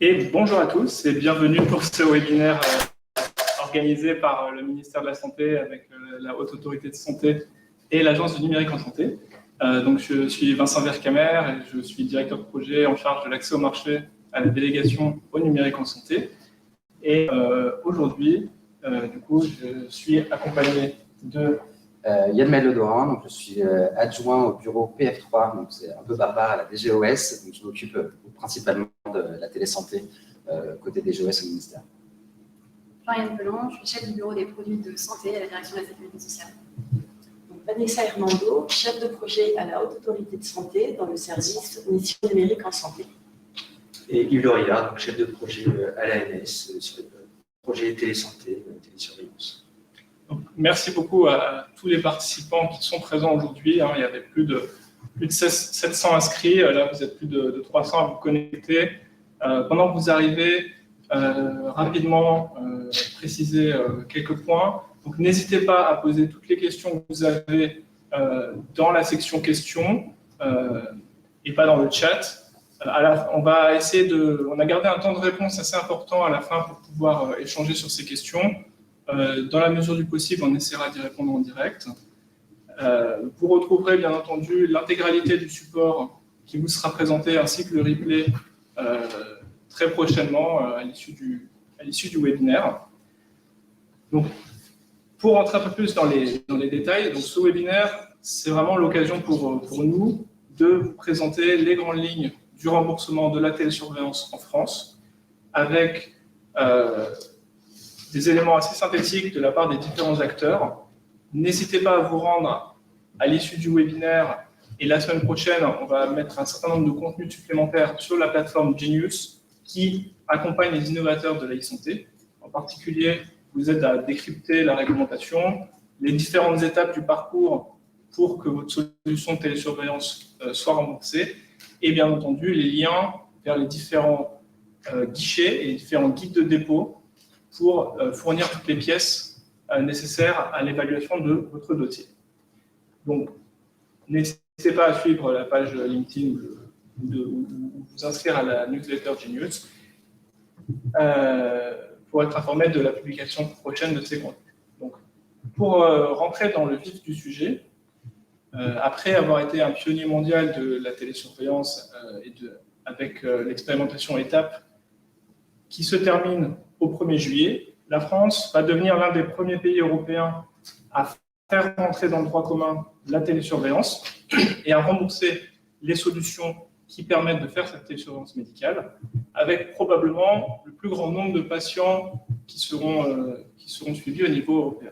Et bonjour à tous et bienvenue pour ce webinaire organisé par le ministère de la Santé avec la Haute Autorité de Santé et l'Agence du numérique en santé. Donc je suis Vincent Vercamer et je suis directeur de projet en charge de l'accès au marché à la délégation au numérique en santé. Et aujourd'hui, du coup, je suis accompagné de Yann Maël-Ledorin, donc je suis adjoint au bureau PF3, donc c'est un peu barbare à la DGOS, donc je m'occupe principalement de la télésanté côté DGOS au ministère. Floriane Pelon, je suis chef du bureau des produits de santé à la direction de la sécurité sociale. Donc, Vanessa Hernando, chef de projet à la Haute Autorité de Santé dans le service mission numérique en santé. Et Yves Loria, donc chef de projet à l'ANS sur le projet télésanté, télésurveillance. Donc, merci beaucoup à tous les participants qui sont présents aujourd'hui. Il y avait plus de 700 inscrits. Là, vous êtes plus de 300 à vous connecter. Pendant que vous arrivez, rapidement préciser quelques points. Donc, n'hésitez pas à poser toutes les questions que vous avez dans la section questions et pas dans le chat. On va essayer on a gardé un temps de réponse assez important à la fin pour pouvoir échanger sur ces questions. Dans la mesure du possible, on essaiera d'y répondre en direct. Vous retrouverez bien entendu l'intégralité du support qui vous sera présenté ainsi que le replay très prochainement à l'issue du webinaire. Donc, pour rentrer un peu plus dans les détails, donc ce webinaire, c'est vraiment l'occasion pour nous de vous présenter les grandes lignes du remboursement de la télésurveillance en France, avec des éléments assez synthétiques de la part des différents acteurs. N'hésitez pas à vous rendre à l'issue du webinaire, et la semaine prochaine, on va mettre un certain nombre de contenus supplémentaires sur la plateforme Genius qui accompagne les innovateurs de l'e-santé. En particulier, vous aide à décrypter la réglementation, les différentes étapes du parcours pour que votre solution de télésurveillance soit remboursée, et bien entendu, les liens vers les différents guichets et les différents guides de dépôt pour fournir toutes les pièces nécessaires à l'évaluation de votre dossier. Donc, n'hésitez pas à suivre la page LinkedIn ou vous inscrire à la newsletter Genius pour être informé de la publication prochaine de ces contenus. Donc, pour rentrer dans le vif du sujet, après avoir été un pionnier mondial de la télésurveillance avec l'expérimentation étape qui se termine au 1er juillet, la France va devenir l'un des premiers pays européens à faire rentrer dans le droit commun la télésurveillance et à rembourser les solutions qui permettent de faire cette télésurveillance médicale, avec probablement le plus grand nombre de patients qui seront suivis au niveau européen.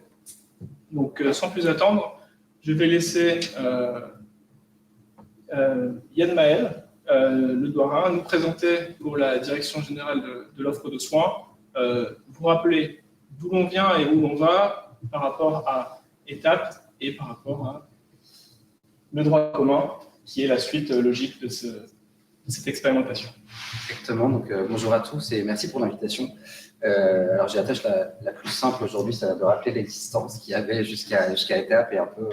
Donc, sans plus attendre, je vais laisser Yann Maël-Ledorin nous présenter pour la Direction générale de l'offre de soins, vous rappeler d'où l'on vient et où l'on va par rapport à étapes et par rapport à le droit commun, qui est la suite logique de cette expérimentation. Exactement, donc bonjour à tous et merci pour l'invitation. Alors j'ai la tâche la plus simple aujourd'hui, ça va de rappeler l'existence qu'il y avait jusqu'à étape et un peu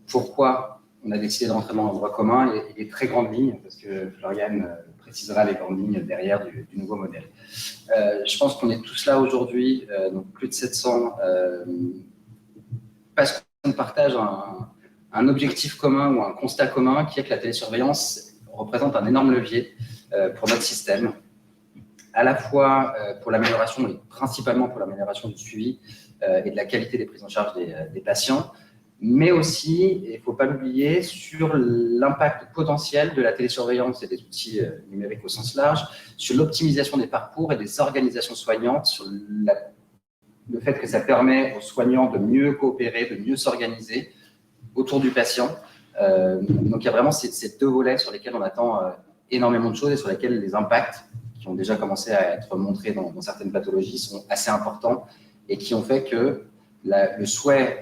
pourquoi on a décidé de rentrer dans le droit commun et les très grandes lignes, parce que Floriane précisera les grandes lignes derrière du nouveau modèle. Je pense qu'on est tous là aujourd'hui, donc plus de 700, parce qu'on partage un objectif commun ou un constat commun qui est que la télésurveillance représente un énorme levier pour notre système, à la fois pour l'amélioration, et principalement pour l'amélioration du suivi et de la qualité des prises en charge des patients, mais aussi, il ne faut pas l'oublier, sur l'impact potentiel de la télésurveillance et des outils numériques au sens large, sur l'optimisation des parcours et des organisations soignantes, sur le fait que ça permet aux soignants de mieux coopérer, de mieux s'organiser autour du patient. Donc, il y a vraiment ces deux volets sur lesquels on attend énormément de choses et sur lesquels les impacts qui ont déjà commencé à être montrés dans certaines pathologies sont assez importants et qui ont fait que le souhait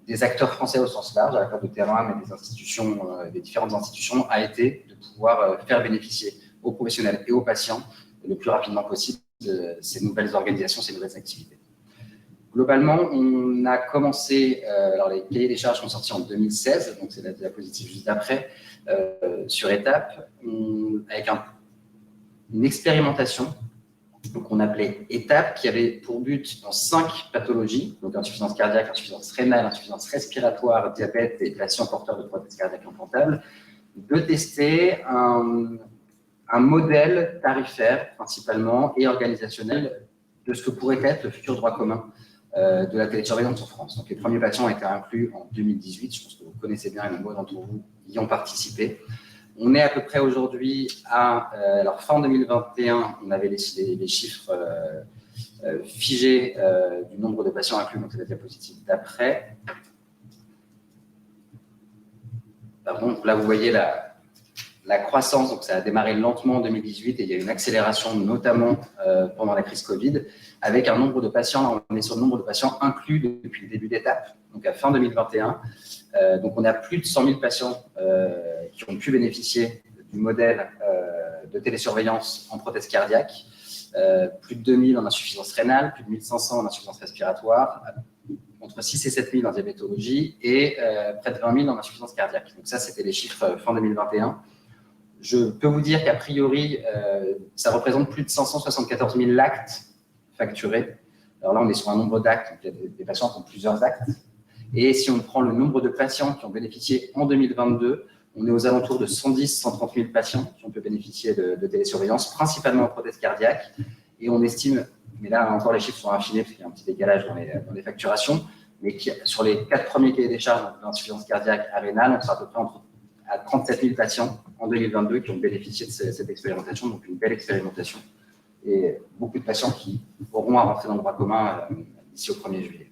des acteurs français au sens large, à la fois de terrain, mais des institutions, des différentes institutions, a été de pouvoir faire bénéficier aux professionnels et aux patients le plus rapidement possible de ces nouvelles organisations, ces nouvelles activités. Globalement, on a commencé, alors les cahiers des charges sont sortis en 2016, donc c'est la diapositive juste après, sur étape, avec une expérimentation qu'on appelait ETAPE, qui avait pour but, dans 5 pathologies, donc insuffisance cardiaque, insuffisance rénale, insuffisance respiratoire, diabète et patients porteurs de prothèses cardiaques implantables, de tester un modèle tarifaire, principalement, et organisationnel de ce que pourrait être le futur droit commun de la télésurveillance en France. Donc, les premiers patients ont été inclus en 2018. Je pense que vous connaissez bien, et nombreux d'entre vous y ont participé. On est à peu près aujourd'hui à, alors fin 2021, on avait les chiffres figés du nombre de patients inclus, donc c'est la diapositive d'après. Pardon, là vous voyez la croissance, donc ça a démarré lentement en 2018 et il y a eu une accélération notamment pendant la crise Covid, avec un nombre de patients, on est sur le nombre de patients inclus depuis le début d'étape, donc à fin 2021. Donc on a plus de 100 000 patients qui ont pu bénéficier du modèle de télésurveillance en prothèse cardiaque, plus de 2000 en insuffisance rénale, plus de 1500 en insuffisance respiratoire, entre 6 et 7 000 en diabétologie et près de 20 000 en insuffisance cardiaque. Donc ça, c'était les chiffres fin 2021. Je peux vous dire qu'a priori, ça représente plus de 574 000 actes facturés. Alors là, on est sur un nombre d'actes, donc il y a des patients qui ont plusieurs actes. Et si on prend le nombre de patients qui ont bénéficié en 2022, on est aux alentours de 110-130 000 patients qui ont pu bénéficier de télésurveillance, principalement en prothèse cardiaque. Et on estime, mais là encore les chiffres sont affinés parce qu'il y a un petit décalage dans les facturations, mais sur les 4 premiers cahiers des charges d'insuffisance cardiaque à rénale, on sera à peu près à 37 000 patients en 2022 qui ont bénéficié de cette expérimentation, donc une belle expérimentation. Et beaucoup de patients qui auront à rentrer dans le droit commun d'ici au 1er juillet.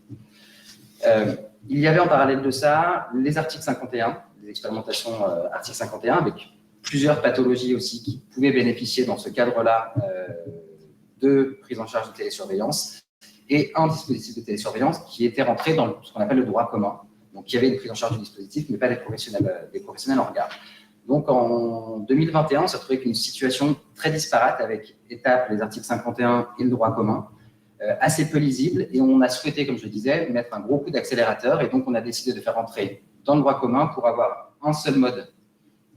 Il y avait en parallèle de ça les articles 51, les expérimentations article 51, avec plusieurs pathologies aussi qui pouvaient bénéficier dans ce cadre-là de prise en charge de télésurveillance, et un dispositif de télésurveillance qui était rentré dans ce qu'on appelle le droit commun. Donc, il y avait une prise en charge du dispositif, mais pas des professionnels en regard. Donc, en 2021, on s'est retrouvé avec une situation très disparate avec ETAPE, les articles 51 et le droit commun, assez peu lisible, et on a souhaité, comme je le disais, mettre un gros coup d'accélérateur, et donc on a décidé de faire entrer dans le droit commun pour avoir un seul mode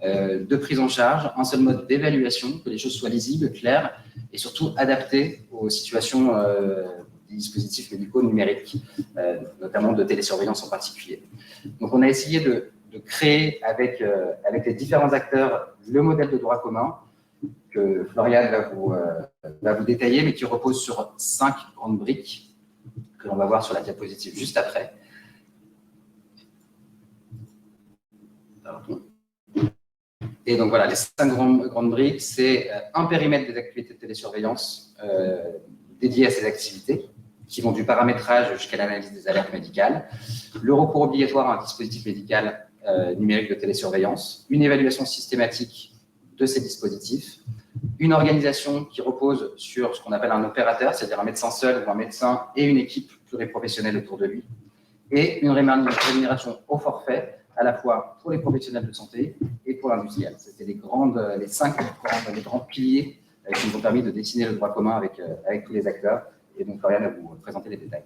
de prise en charge, un seul mode d'évaluation, que les choses soient lisibles, claires, et surtout adaptées aux situations des dispositifs médicaux numériques, notamment de télésurveillance en particulier. Donc on a essayé de créer avec les différents acteurs le modèle de droit commun, que Floriane va vous détailler, mais qui repose sur 5 grandes briques que l'on va voir sur la diapositive juste après. Pardon. Et donc voilà, les 5 grandes briques, c'est un périmètre des activités de télésurveillance dédié à ces activités, qui vont du paramétrage jusqu'à l'analyse des alertes médicales, le recours obligatoire à un dispositif médical numérique de télésurveillance, une évaluation systématique de ces dispositifs, une organisation qui repose sur ce qu'on appelle un opérateur, c'est-à-dire un médecin seul ou un médecin et une équipe pluriprofessionnelle autour de lui, et une rémunération au forfait, à la fois pour les professionnels de santé et pour l'industriel. C'était les 5 grands piliers qui nous ont permis de dessiner le droit commun avec tous les acteurs. Et donc, Floriane va vous présenter les détails.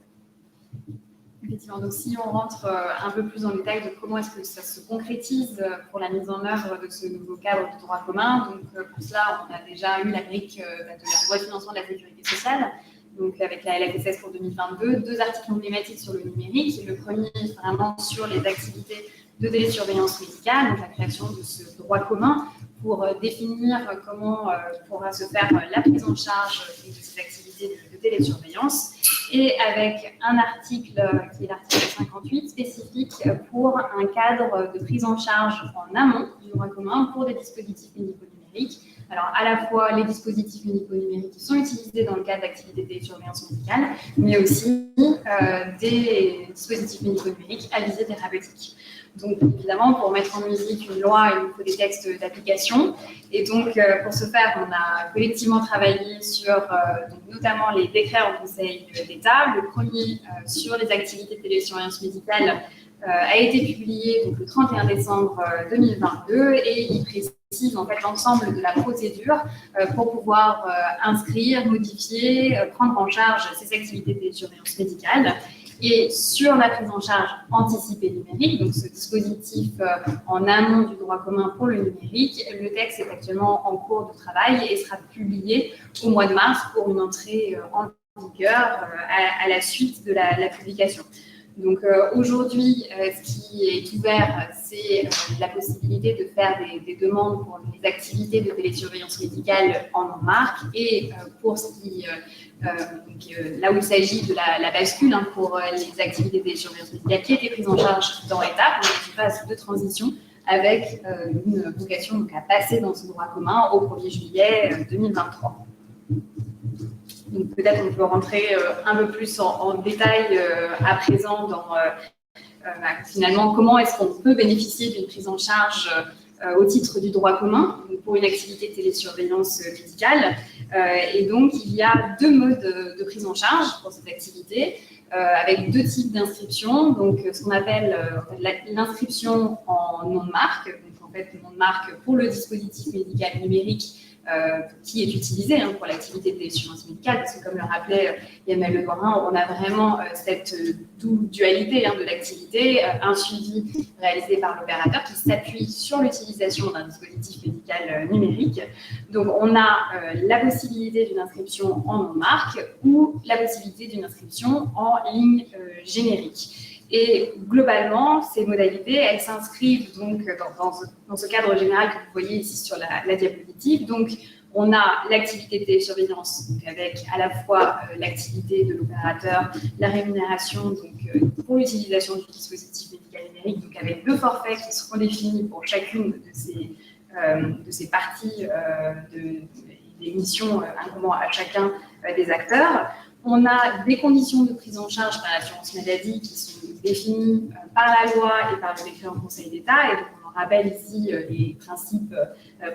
Effectivement, donc si on rentre un peu plus dans le détail de comment est-ce que ça se concrétise pour la mise en œuvre de ce nouveau cadre de droit commun, donc pour cela, on a déjà eu la brique de la loi de financement de la sécurité sociale, donc avec la LFSS pour 2022, 2 articles emblématiques sur le numérique. Le premier, vraiment sur les activités de télésurveillance médicale, donc la création de ce droit commun pour définir comment pourra se faire la prise en charge de ces activités de télésurveillance, et avec un article qui est l'article 58 spécifique pour un cadre de prise en charge en amont du droit commun pour des dispositifs médico-numériques. Alors, à la fois les dispositifs médico-numériques qui sont utilisés dans le cadre d'activités de télésurveillance médicale, mais aussi des dispositifs médico-numériques à visée thérapeutique. Donc, évidemment, pour mettre en musique une loi, il nous faut des textes d'application. Et donc, pour ce faire, on a collectivement travaillé sur notamment les décrets en Conseil d'État. Le premier sur les activités de télésurveillance médicale a été publié donc, le 31 décembre 2022 et il précise en fait l'ensemble de la procédure pour pouvoir inscrire, modifier, prendre en charge ces activités de télésurveillance médicale. Et sur la prise en charge anticipée numérique, donc ce dispositif en amont du droit commun pour le numérique, le texte est actuellement en cours de travail et sera publié au mois de mars pour une entrée en vigueur à la suite de la publication. Donc aujourd'hui, ce qui est ouvert, c'est la possibilité de faire des demandes pour les activités de télésurveillance médicale en non-marque et pour ce qui, là où il s'agit de la bascule pour les activités de télésurveillance médicale qui étaient prises en charge dans l'étape, on est en phase de transition avec une vocation donc, à passer dans ce droit commun au 1er juillet 2023. Donc peut-être on peut rentrer un peu plus en détail à présent dans finalement comment est-ce qu'on peut bénéficier d'une prise en charge au titre du droit commun pour une activité de télésurveillance médicale. Et donc il y a deux modes de prise en charge pour cette activité avec deux types d'inscription. Donc ce qu'on appelle l'inscription en nom de marque, donc en fait nom de marque pour le dispositif médical numérique qui est utilisé pour l'activité de télésurveillance médicale, parce que comme le rappelait Yamal Le Gorin, on a vraiment cette dualité de l'activité, un suivi réalisé par l'opérateur qui s'appuie sur l'utilisation d'un dispositif médical numérique. Donc on a la possibilité d'une inscription en non-marque ou la possibilité d'une inscription en ligne générique. Et globalement, ces modalités, elles s'inscrivent donc dans ce cadre général que vous voyez ici sur la diapositive. Donc, on a l'activité de télésurveillance avec à la fois l'activité de l'opérateur, la rémunération donc, pour l'utilisation du dispositif médical numérique, donc avec deux forfaits qui seront définis pour chacune de ces parties des missions incombant à chacun des acteurs. On a des conditions de prise en charge par l'assurance maladie qui sont définies par la loi et par le décret en Conseil d'État. Et donc, on rappelle ici les principes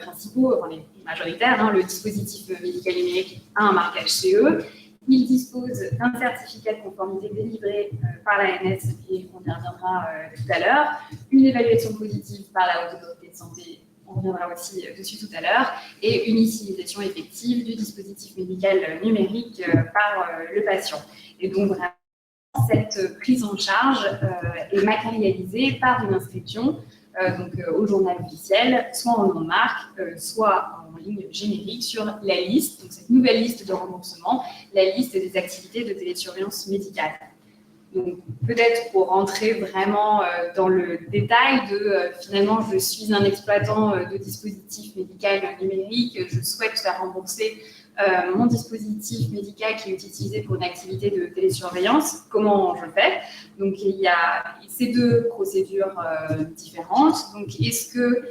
principaux, enfin les majoritaires. Le dispositif médical numérique a un marquage CE. Il dispose d'un certificat de conformité délivré par l'ANS, et on y reviendra tout à l'heure. Une évaluation positive par la Haute Autorité de Santé. On reviendra aussi dessus tout à l'heure, et une utilisation effective du dispositif médical numérique par le patient. Et donc, vraiment, cette prise en charge est matérialisée par une inscription au journal officiel, soit en non-marque, soit en ligne générique sur la liste, donc cette nouvelle liste de remboursement, la liste des activités de télésurveillance médicale. Donc, peut-être pour rentrer vraiment dans le détail de finalement, je suis un exploitant de dispositif médical numérique, je souhaite faire rembourser mon dispositif médical qui est utilisé pour une activité de télésurveillance, comment je fais? Donc, il y a ces deux procédures différentes. Donc, est-ce que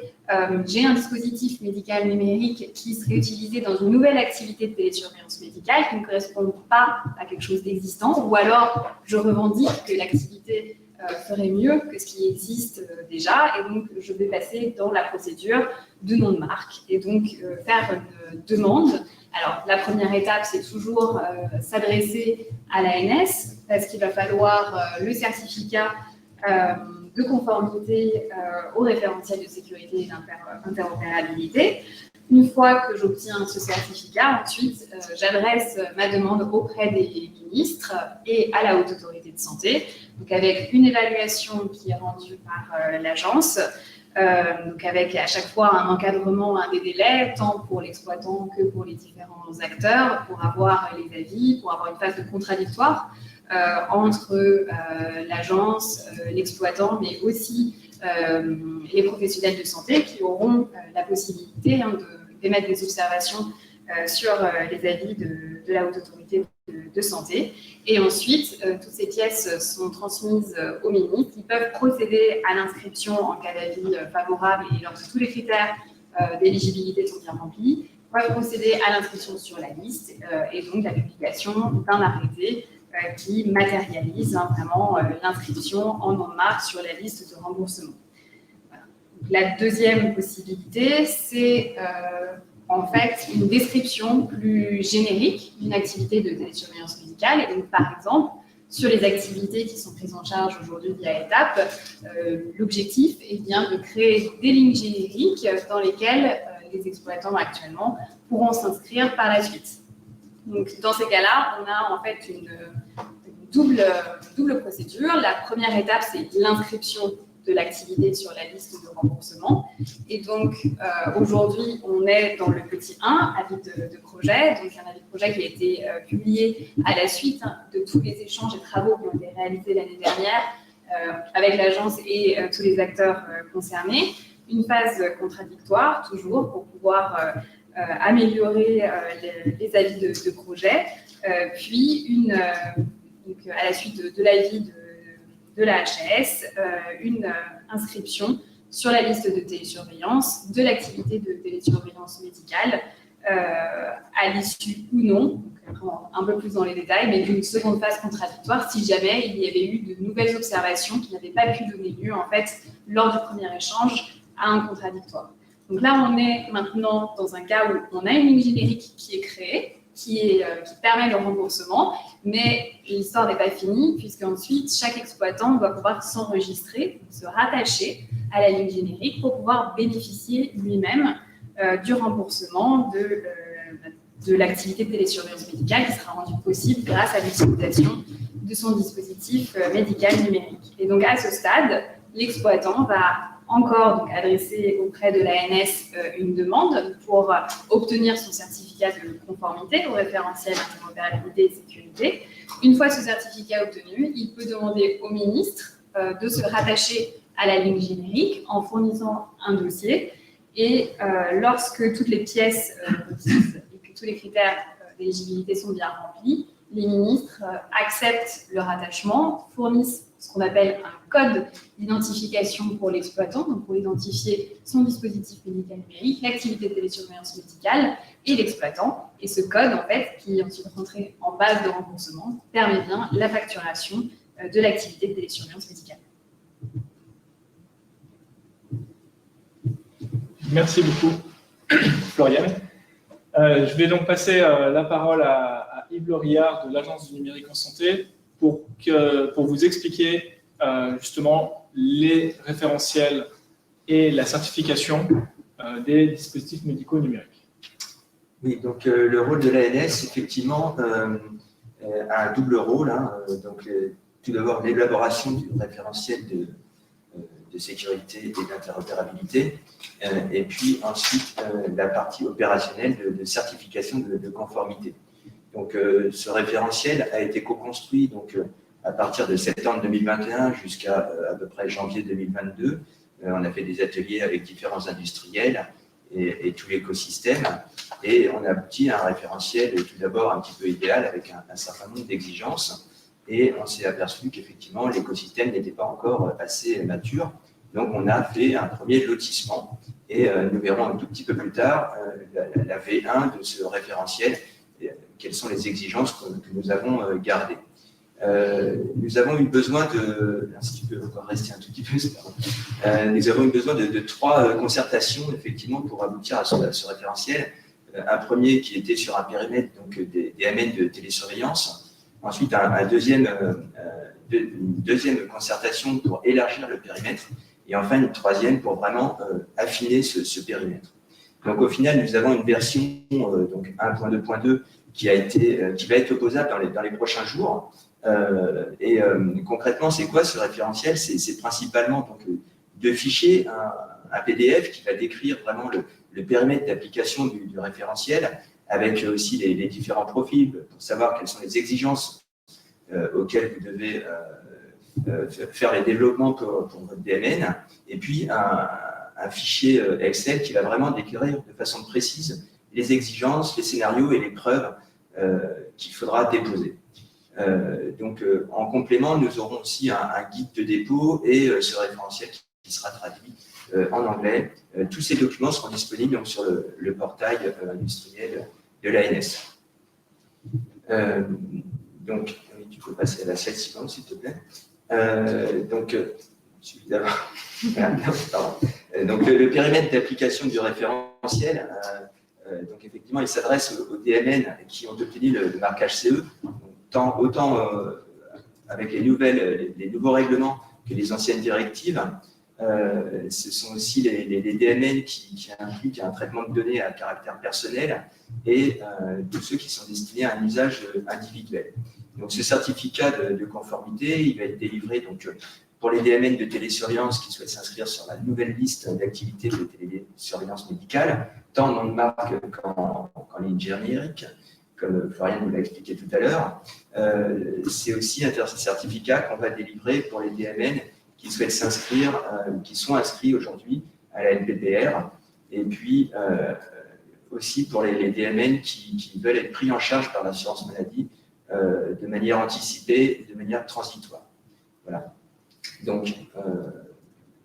j'ai un dispositif médical numérique qui serait utilisé dans une nouvelle activité de télésurveillance médicale qui ne correspond pas à quelque chose d'existant, ou alors je revendique que l'activité ferait mieux que ce qui existe déjà, et donc je vais passer dans la procédure de nom de marque et donc faire une demande. Alors, la première étape, c'est toujours s'adresser à l'ANS parce qu'il va falloir le certificat de conformité au référentiel de sécurité et d'interopérabilité. Une fois que j'obtiens ce certificat, ensuite, j'adresse ma demande auprès des ministres et à la Haute Autorité de Santé, donc avec une évaluation qui est rendue par l'agence, donc avec à chaque fois un encadrement des délais, tant pour l'exploitant que pour les différents acteurs, pour avoir les avis, pour avoir une phase de contradictoire entre l'agence, l'exploitant, mais aussi les professionnels de santé qui auront la possibilité d'émettre des observations sur les avis de la Haute Autorité de Santé. Et ensuite, toutes ces pièces sont transmises aux ministres qui peuvent procéder à l'inscription en cas d'avis favorable et lorsque tous les critères d'éligibilité sont bien remplis, peuvent procéder à l'inscription sur la liste et donc la publication d'un arrêté qui matérialise vraiment l'inscription en nom de marque sur la liste de remboursement. Voilà. La deuxième possibilité, c'est en fait une description plus générique d'une activité de télésurveillance médicale. Et donc, par exemple, sur les activités qui sont prises en charge aujourd'hui via étape, l'objectif est bien de créer des lignes génériques dans lesquelles les exploitants actuellement pourront s'inscrire par la suite. Donc, dans ces cas-là, on a en fait une double procédure. La première étape, c'est l'inscription de l'activité sur la liste de remboursement. Et donc, aujourd'hui, on est dans le petit 1, avis de projet. Donc, un avis de projet qui a été publié à la suite de tous les échanges et travaux qui ont été réalisés l'année dernière avec l'agence et tous les acteurs concernés. Une phase contradictoire, toujours, pour pouvoir améliorer les avis de projet. Puis, donc, à la suite de l'avis de la HAS, une inscription sur la liste de télésurveillance de l'activité de télésurveillance médicale, à l'issue ou non, donc vraiment un peu plus dans les détails, mais d'une seconde phase contradictoire si jamais il y avait eu de nouvelles observations qui n'avaient pas pu donner lieu en fait lors du premier échange à un contradictoire. Donc là, on est maintenant dans un cas où on a une ligne générique qui est créée, qui permet le remboursement, mais l'histoire n'est pas finie, puisqu'ensuite, chaque exploitant doit pouvoir s'enregistrer, se rattacher à la ligne générique pour pouvoir bénéficier lui-même du remboursement de l'activité de télésurveillance médicale qui sera rendue possible grâce à l'utilisation de son dispositif médical numérique. Et donc, à ce stade, l'exploitant va encore donc, adresser auprès de l'ANS une demande pour obtenir son certificat de conformité au référentiel interopérabilité et sécurité. Une fois ce certificat obtenu, il peut demander au ministre de se rattacher à la ligne générique en fournissant un dossier. Et lorsque toutes les pièces et que tous les critères d'éligibilité sont bien remplis, les ministres acceptent le rattachement, fournissent ce qu'on appelle un code d'identification pour l'exploitant, donc pour identifier son dispositif médical numérique, l'activité de télésurveillance médicale et l'exploitant. Et ce code, en fait, qui est ensuite rentré en base de remboursement, permet bien la facturation de l'activité de télésurveillance médicale. Merci beaucoup, Floriane. Je vais donc passer la parole à Yves Lorillard de l'Agence du numérique en santé pour vous expliquer justement les référentiels et la certification des dispositifs médicaux numériques. Oui, donc le rôle de l'ANS, effectivement, a un double rôle. Donc, tout d'abord, l'élaboration du référentiel de sécurité et d'interopérabilité, et puis ensuite la partie opérationnelle de certification de conformité. Donc, ce référentiel a été co-construit à partir de septembre 2021 jusqu'à à peu près janvier 2022. On a fait des ateliers avec différents industriels et tout l'écosystème, et on a abouti à un référentiel tout d'abord un petit peu idéal avec un certain nombre d'exigences, et on s'est aperçu qu'effectivement l'écosystème n'était pas encore assez mature. Donc, on a fait un premier lotissement, et nous verrons un tout petit peu plus tard la V1 de ce référentiel, quelles sont les exigences que nous avons gardées. Nous avons eu besoin si tu peux encore rester un tout petit peu, nous avons eu besoin de 3 concertations, effectivement, pour aboutir à ce référentiel. Un premier qui était sur un périmètre donc, des AMN de télésurveillance, ensuite une deuxième concertation pour élargir le périmètre, et enfin une troisième pour vraiment affiner ce périmètre. Donc au final, nous avons une version donc 1.2.2 qui va être opposable dans les prochains jours. Concrètement, c'est quoi ce référentiel? C'est principalement donc, 2 fichiers, un PDF qui va décrire vraiment le périmètre d'application du référentiel, avec aussi les différents profils pour savoir quelles sont les exigences auxquelles vous devez faire les développements pour votre DMN, et puis un fichier Excel qui va vraiment décrire de façon précise les exigences, les scénarios et les preuves qu'il faudra déposer. En complément, nous aurons aussi un guide de dépôt et ce référentiel qui sera traduit en anglais. Tous ces documents seront disponibles donc, sur le portail industriel de l'ANS. Donc, tu peux passer à la slide suivante, s'il te plaît. Le périmètre d'application du référentiel, donc effectivement, il s'adresse aux DMN qui ont obtenu le marquage CE, autant avec les nouveaux règlements que les anciennes directives. Ce sont aussi les DMN qui impliquent un traitement de données à caractère personnel et tous ceux qui sont destinés à un usage individuel. Donc ce certificat de conformité, il va être délivré donc, pour les DMN de télésurveillance qui souhaitent s'inscrire sur la nouvelle liste d'activités de télésurveillance médicale, tant en nom de marque qu'en ligne générique, comme Florian nous l'a expliqué tout à l'heure. C'est aussi un certificat qu'on va délivrer pour les DMN qui souhaitent s'inscrire, qui sont inscrits aujourd'hui à la NPPR, et puis aussi pour les DMN qui veulent être pris en charge par l'assurance maladie de manière anticipée et de manière transitoire. Voilà. Donc,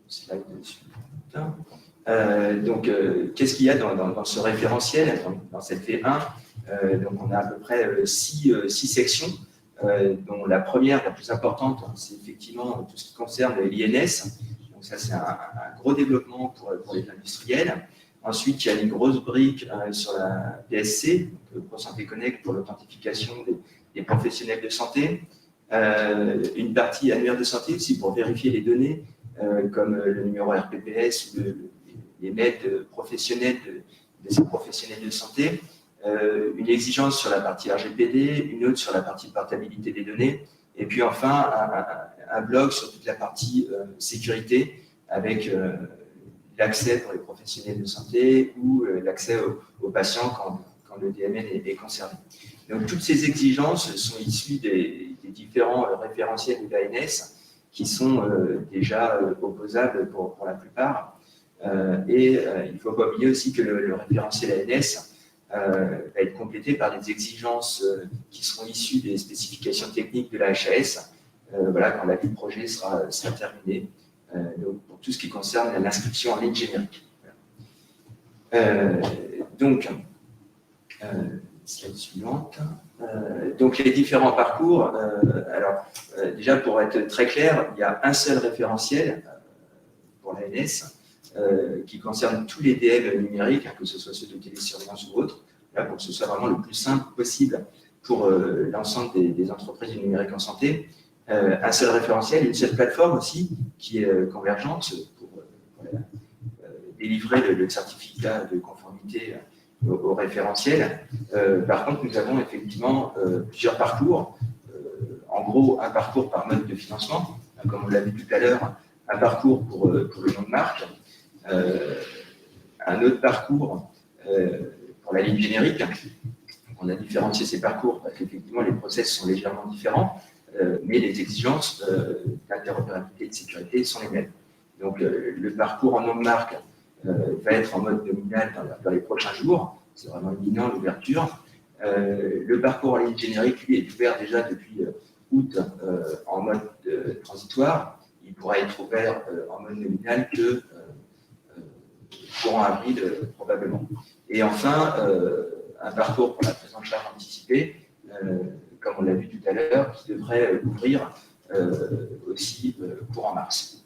slide suivante. Donc, qu'est-ce qu'il y a dans ce référentiel, dans cette V1 donc, on a à peu près 6 sections, dont la première, la plus importante, c'est effectivement tout ce qui concerne l'INS. Donc, ça, c'est un gros développement pour les industriels. Ensuite, il y a une grosse brique sur la PSC, ProSanté Connect, pour l'authentification des professionnels de santé. Une partie annuaire de santé aussi pour vérifier les données, comme le numéro RPPS ou les mails professionnels de ces professionnels de santé. Une exigence sur la partie RGPD, une autre sur la partie portabilité des données, et puis enfin un blog sur toute la partie sécurité avec l'accès pour les professionnels de santé ou l'accès aux patients quand le DMN est concerné. Donc toutes ces exigences sont issues des différents référentiels de l'ANS qui sont déjà opposables pour la plupart. Et il ne faut pas oublier aussi que le référentiel ANS va être complété par des exigences qui seront issues des spécifications techniques de la HAS, voilà, quand la vie de projet sera terminée, donc pour tout ce qui concerne l'inscription en ligne générique. Donc, slide suivante. Donc, les différents parcours, déjà pour être très clair, il y a un seul référentiel pour l'ANS, qui concerne tous les DM numériques, que ce soit ceux de télésurveillance ou autres, là, pour que ce soit vraiment le plus simple possible pour l'ensemble des entreprises du numérique en santé. Un seul référentiel, une seule plateforme aussi, qui est convergente pour délivrer le certificat de conformité au référentiel. Par contre, nous avons effectivement plusieurs parcours. En gros, un parcours par mode de financement, comme on l'a vu tout à l'heure, un parcours pour le nom de marque, un autre parcours pour la ligne générique. On a différencié ces parcours parce qu'effectivement les process sont légèrement différents, mais les exigences d'interopérabilité et de sécurité sont les mêmes. Donc le parcours en nom de marque va être en mode nominal dans les prochains jours, c'est vraiment imminent l'ouverture. Le parcours en ligne générique, lui, est ouvert déjà depuis août en mode transitoire. Il pourra être ouvert en mode nominal que courant avril, probablement. Et enfin, un parcours pour la prise en charge anticipée, comme on l'a vu tout à l'heure, qui devrait ouvrir aussi courant mars.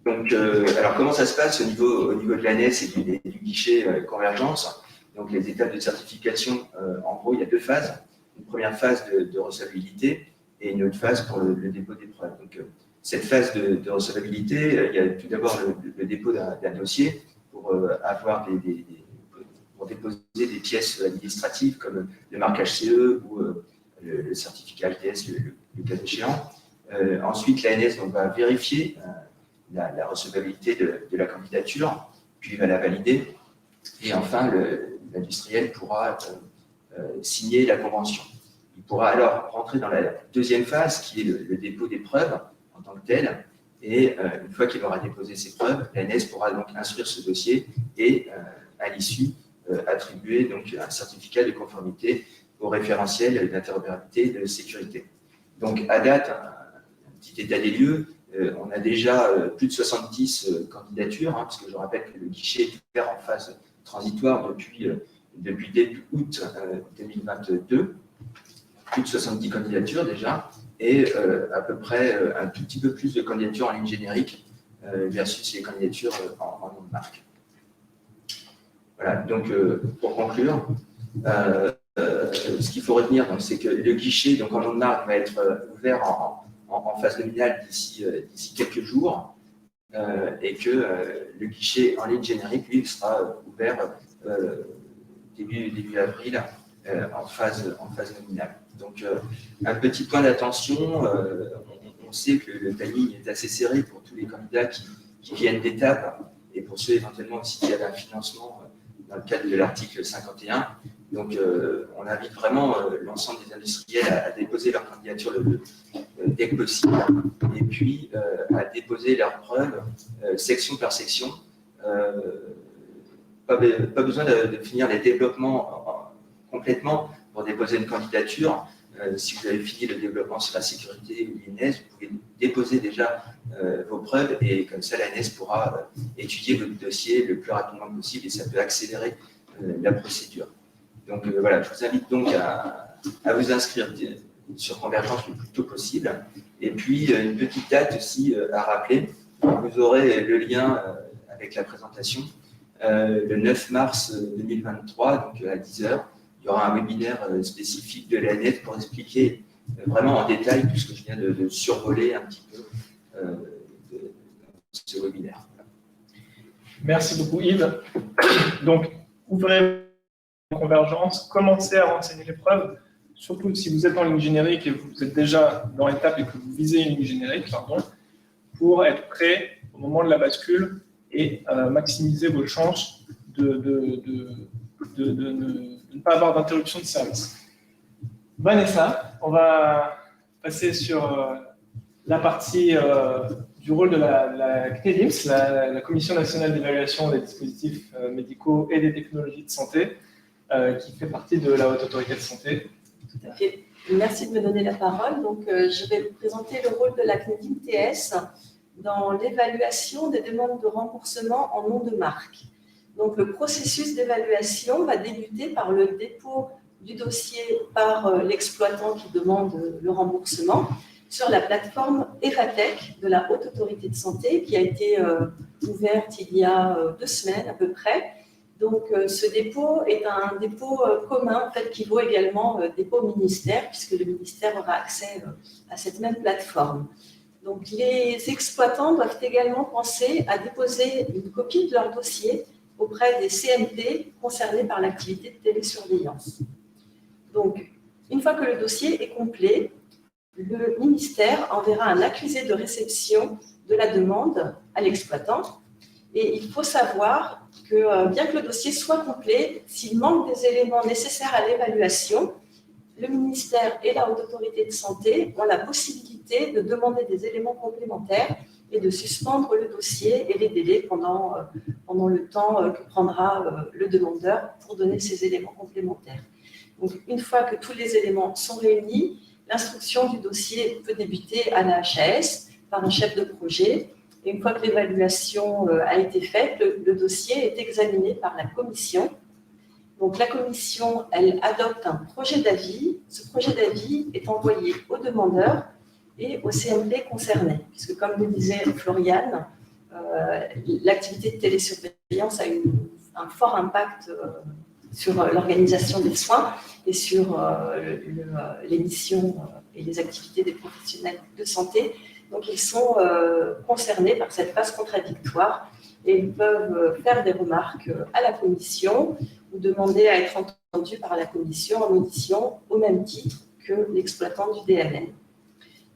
Donc, alors comment ça se passe au niveau de l'ANS et du guichet convergence? Donc, les étapes de certification, en gros, il y a deux phases. Une première phase de recevabilité et une autre phase pour le dépôt des preuves. Donc, cette phase de recevabilité, il y a tout d'abord le dépôt d'un dossier pour avoir pour déposer des pièces administratives comme le marquage CE ou le certificat HDS, le cas échéant. Ensuite, l'ANS va vérifier la recevabilité de la candidature, puis il va la valider. Et enfin, l'industriel pourra signer la convention. Il pourra alors rentrer dans la deuxième phase, qui est le dépôt des preuves en tant que tel. Et une fois qu'il aura déposé ses preuves, l'ANS pourra donc instruire ce dossier et, à l'issue, attribuer donc un certificat de conformité au référentiel d'interopérabilité et de sécurité. Donc, à date, un petit état des lieux, on a déjà plus de 70 candidatures, parce que je rappelle que le guichet est ouvert en phase transitoire depuis début août 2022. Plus de 70 candidatures déjà, et à peu près un tout petit peu plus de candidatures en ligne générique versus les candidatures en nom de marque. Voilà, donc pour conclure, ce qu'il faut retenir, c'est que le guichet donc, en nom de marque va être ouvert en phase nominale d'ici quelques jours, et que le guichet en ligne générique, lui, sera ouvert début avril en phase nominale. Donc, un petit point d'attention, on sait que le timing est assez serré pour tous les candidats qui viennent d'étape et pour ceux éventuellement aussi qui avaient un financement dans le cadre de l'article 51. Donc, on invite vraiment l'ensemble des industriels à déposer leur candidature dès que possible et puis à déposer leurs preuves section par section. Pas besoin de finir les développements complètement pour déposer une candidature. Si vous avez fini le développement sur la sécurité ou l'INES, vous pouvez déposer déjà vos preuves et comme ça l'ANS pourra étudier votre dossier le plus rapidement possible et ça peut accélérer la procédure. Donc voilà, je vous invite donc à vous inscrire sur Convergence le plus tôt possible. Et puis une petite date aussi à rappeler, vous aurez le lien avec la présentation le 9 mars 2023, donc à 10h. Il y aura un webinaire spécifique de l'ANS pour expliquer vraiment en détail tout ce que je viens de survoler un petit peu de ce webinaire. Merci beaucoup Yves. Donc, ouvrez Convergence, commencez à renseigner les preuves, surtout si vous êtes en ligne générique et vous êtes déjà dans l'étape et que vous visez une ligne générique, pour être prêt au moment de la bascule et maximiser vos chances de ne pas avoir d'interruption de service. Vanessa, on va passer sur la partie du rôle de la CNEDIMS, la Commission nationale d'évaluation des dispositifs médicaux et des technologies de santé, qui fait partie de la Haute Autorité de Santé. Tout à fait. Merci de me donner la parole. Donc, je vais vous présenter le rôle de la CNEDIMS TS dans l'évaluation des demandes de remboursement en nom de marque. Donc, le processus d'évaluation va débuter par le dépôt du dossier par l'exploitant qui demande le remboursement sur la plateforme EvaTech de la Haute Autorité de Santé qui a été ouverte il y a 2 semaines à peu près. Donc, ce dépôt est un dépôt commun en fait, qui vaut également dépôt ministère puisque le ministère aura accès à cette même plateforme. Donc, les exploitants doivent également penser à déposer une copie de leur dossier auprès des CMT concernés par l'activité de télésurveillance. Donc, une fois que le dossier est complet, le ministère enverra un accusé de réception de la demande à l'exploitant. Et il faut savoir que, bien que le dossier soit complet, s'il manque des éléments nécessaires à l'évaluation, le ministère et la Haute Autorité de Santé ont la possibilité de demander des éléments complémentaires et de suspendre le dossier et les délais pendant le temps que prendra le demandeur pour donner ces éléments complémentaires. Donc, une fois que tous les éléments sont réunis, l'instruction du dossier peut débuter à la HAS par un chef de projet. Et une fois que l'évaluation a été faite, le dossier est examiné par la commission. Donc, la commission, elle adopte un projet d'avis. Ce projet d'avis est envoyé au demandeur et au CMP concerné, puisque comme le disait Floriane, l'activité de télésurveillance a un fort impact sur l'organisation des soins et sur les missions et les activités des professionnels de santé. Donc, ils sont concernés par cette phase contradictoire et ils peuvent faire des remarques à la commission ou demander à être entendus par la commission en audition au même titre que l'exploitant du DMN.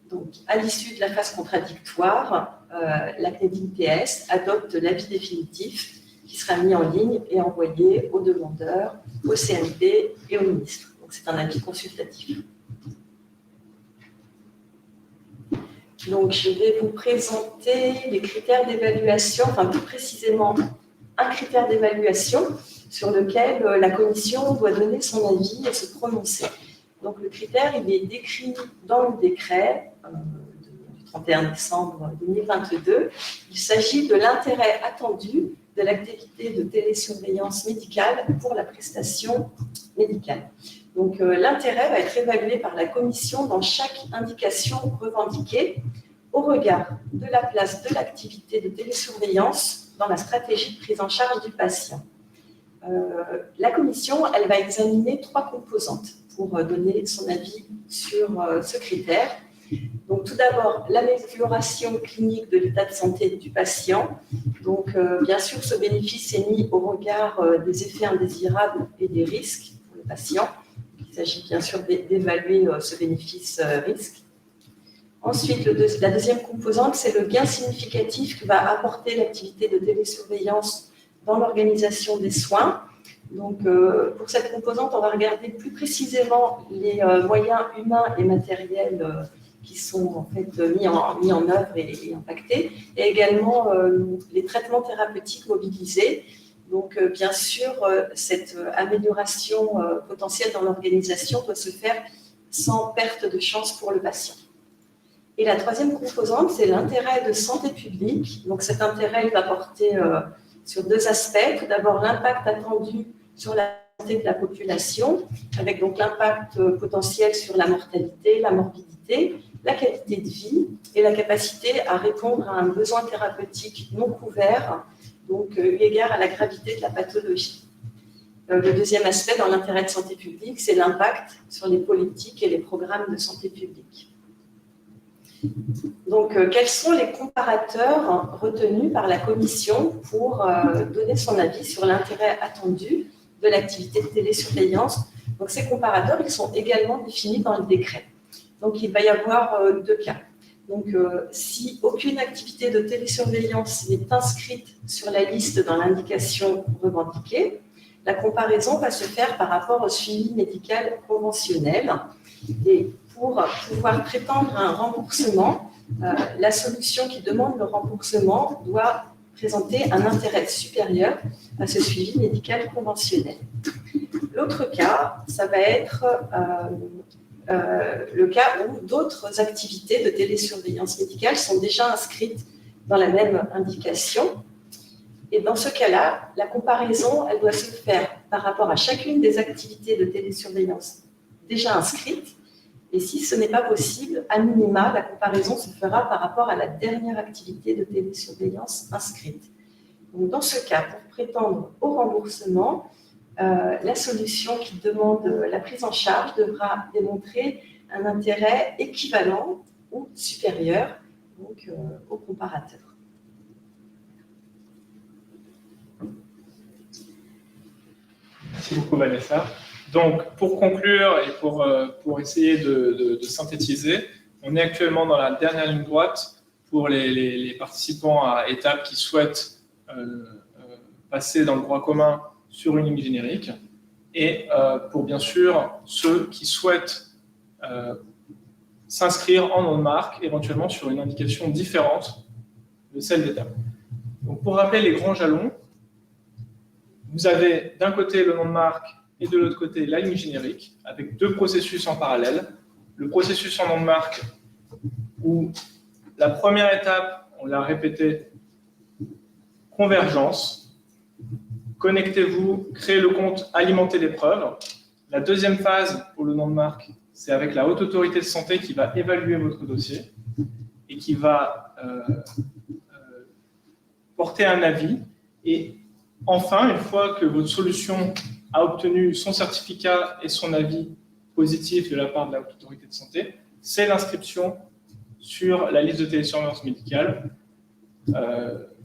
Donc, à l'issue de la phase contradictoire, la CNEDIMS TS adopte l'avis définitif qui sera mis en ligne et envoyé aux demandeurs, au CMP et au ministre. Donc, c'est un avis consultatif. Donc, je vais vous présenter les critères d'évaluation, enfin plus précisément un critère d'évaluation sur lequel la commission doit donner son avis et se prononcer. Donc, le critère, il est décrit dans le décret du 31 décembre 2022. Il s'agit de l'intérêt attendu de l'activité de télésurveillance médicale pour la prestation médicale. Donc, l'intérêt va être évalué par la commission dans chaque indication revendiquée au regard de la place de l'activité de télésurveillance dans la stratégie de prise en charge du patient. La commission, elle va examiner 3 composantes pour donner son avis sur ce critère. Donc, tout d'abord, l'amélioration clinique de l'état de santé du patient. Donc, bien sûr, ce bénéfice est mis au regard des effets indésirables et des risques pour le patient. s'agit bien sûr d'évaluer ce bénéfice-risque. Ensuite, la deuxième composante, c'est le gain significatif que va apporter l'activité de télésurveillance dans l'organisation des soins. Donc, pour cette composante, on va regarder plus précisément les moyens humains et matériels qui sont en fait mis en œuvre et impactés, et également les traitements thérapeutiques mobilisés. Donc, bien sûr, cette amélioration potentielle dans l'organisation doit se faire sans perte de chance pour le patient. Et la troisième composante, c'est l'intérêt de santé publique. Donc, cet intérêt va porter sur deux aspects. Tout d'abord, l'impact attendu sur la santé de la population, avec donc l'impact potentiel sur la mortalité, la morbidité, la qualité de vie et la capacité à répondre à un besoin thérapeutique non couvert, donc eu égard à la gravité de la pathologie. Le deuxième aspect dans l'intérêt de santé publique, c'est l'impact sur les politiques et les programmes de santé publique. Donc, quels sont les comparateurs retenus par la Commission pour donner son avis sur l'intérêt attendu de l'activité de télésurveillance? Donc, ces comparateurs, ils sont également définis dans le décret. Donc, il va y avoir deux cas. Donc, si aucune activité de télésurveillance n'est inscrite sur la liste dans l'indication revendiquée, la comparaison va se faire par rapport au suivi médical conventionnel. Et pour pouvoir prétendre à un remboursement, la solution qui demande le remboursement doit présenter un intérêt supérieur à ce suivi médical conventionnel. L'autre cas, ça va être le cas où d'autres activités de télésurveillance médicale sont déjà inscrites dans la même indication. Et dans ce cas-là, la comparaison, elle doit se faire par rapport à chacune des activités de télésurveillance déjà inscrites. Et si ce n'est pas possible, à minima, la comparaison se fera par rapport à la dernière activité de télésurveillance inscrite. Donc, dans ce cas, pour prétendre au remboursement, la solution qui demande la prise en charge devra démontrer un intérêt équivalent ou supérieur donc, au comparateur. Merci beaucoup, Vanessa. Donc, pour conclure et pour essayer de synthétiser, on est actuellement dans la dernière ligne droite pour les participants à étapes qui souhaitent passer dans le droit commun sur une ligne générique et pour bien sûr ceux qui souhaitent s'inscrire en nom de marque, éventuellement sur une indication différente de celle d'étape. Donc, pour rappeler les grands jalons, vous avez d'un côté le nom de marque et de l'autre côté la ligne générique, avec deux processus en parallèle. Le processus en nom de marque, où la première étape, on l'a répété, convergence. Connectez-vous, créez le compte, alimentez les preuves. La deuxième phase pour le nom de marque, c'est avec la haute autorité de santé qui va évaluer votre dossier et qui va porter un avis. Et enfin, une fois que votre solution a obtenu son certificat et son avis positif de la part de la haute autorité de santé, c'est l'inscription sur la liste de télésurveillance médicale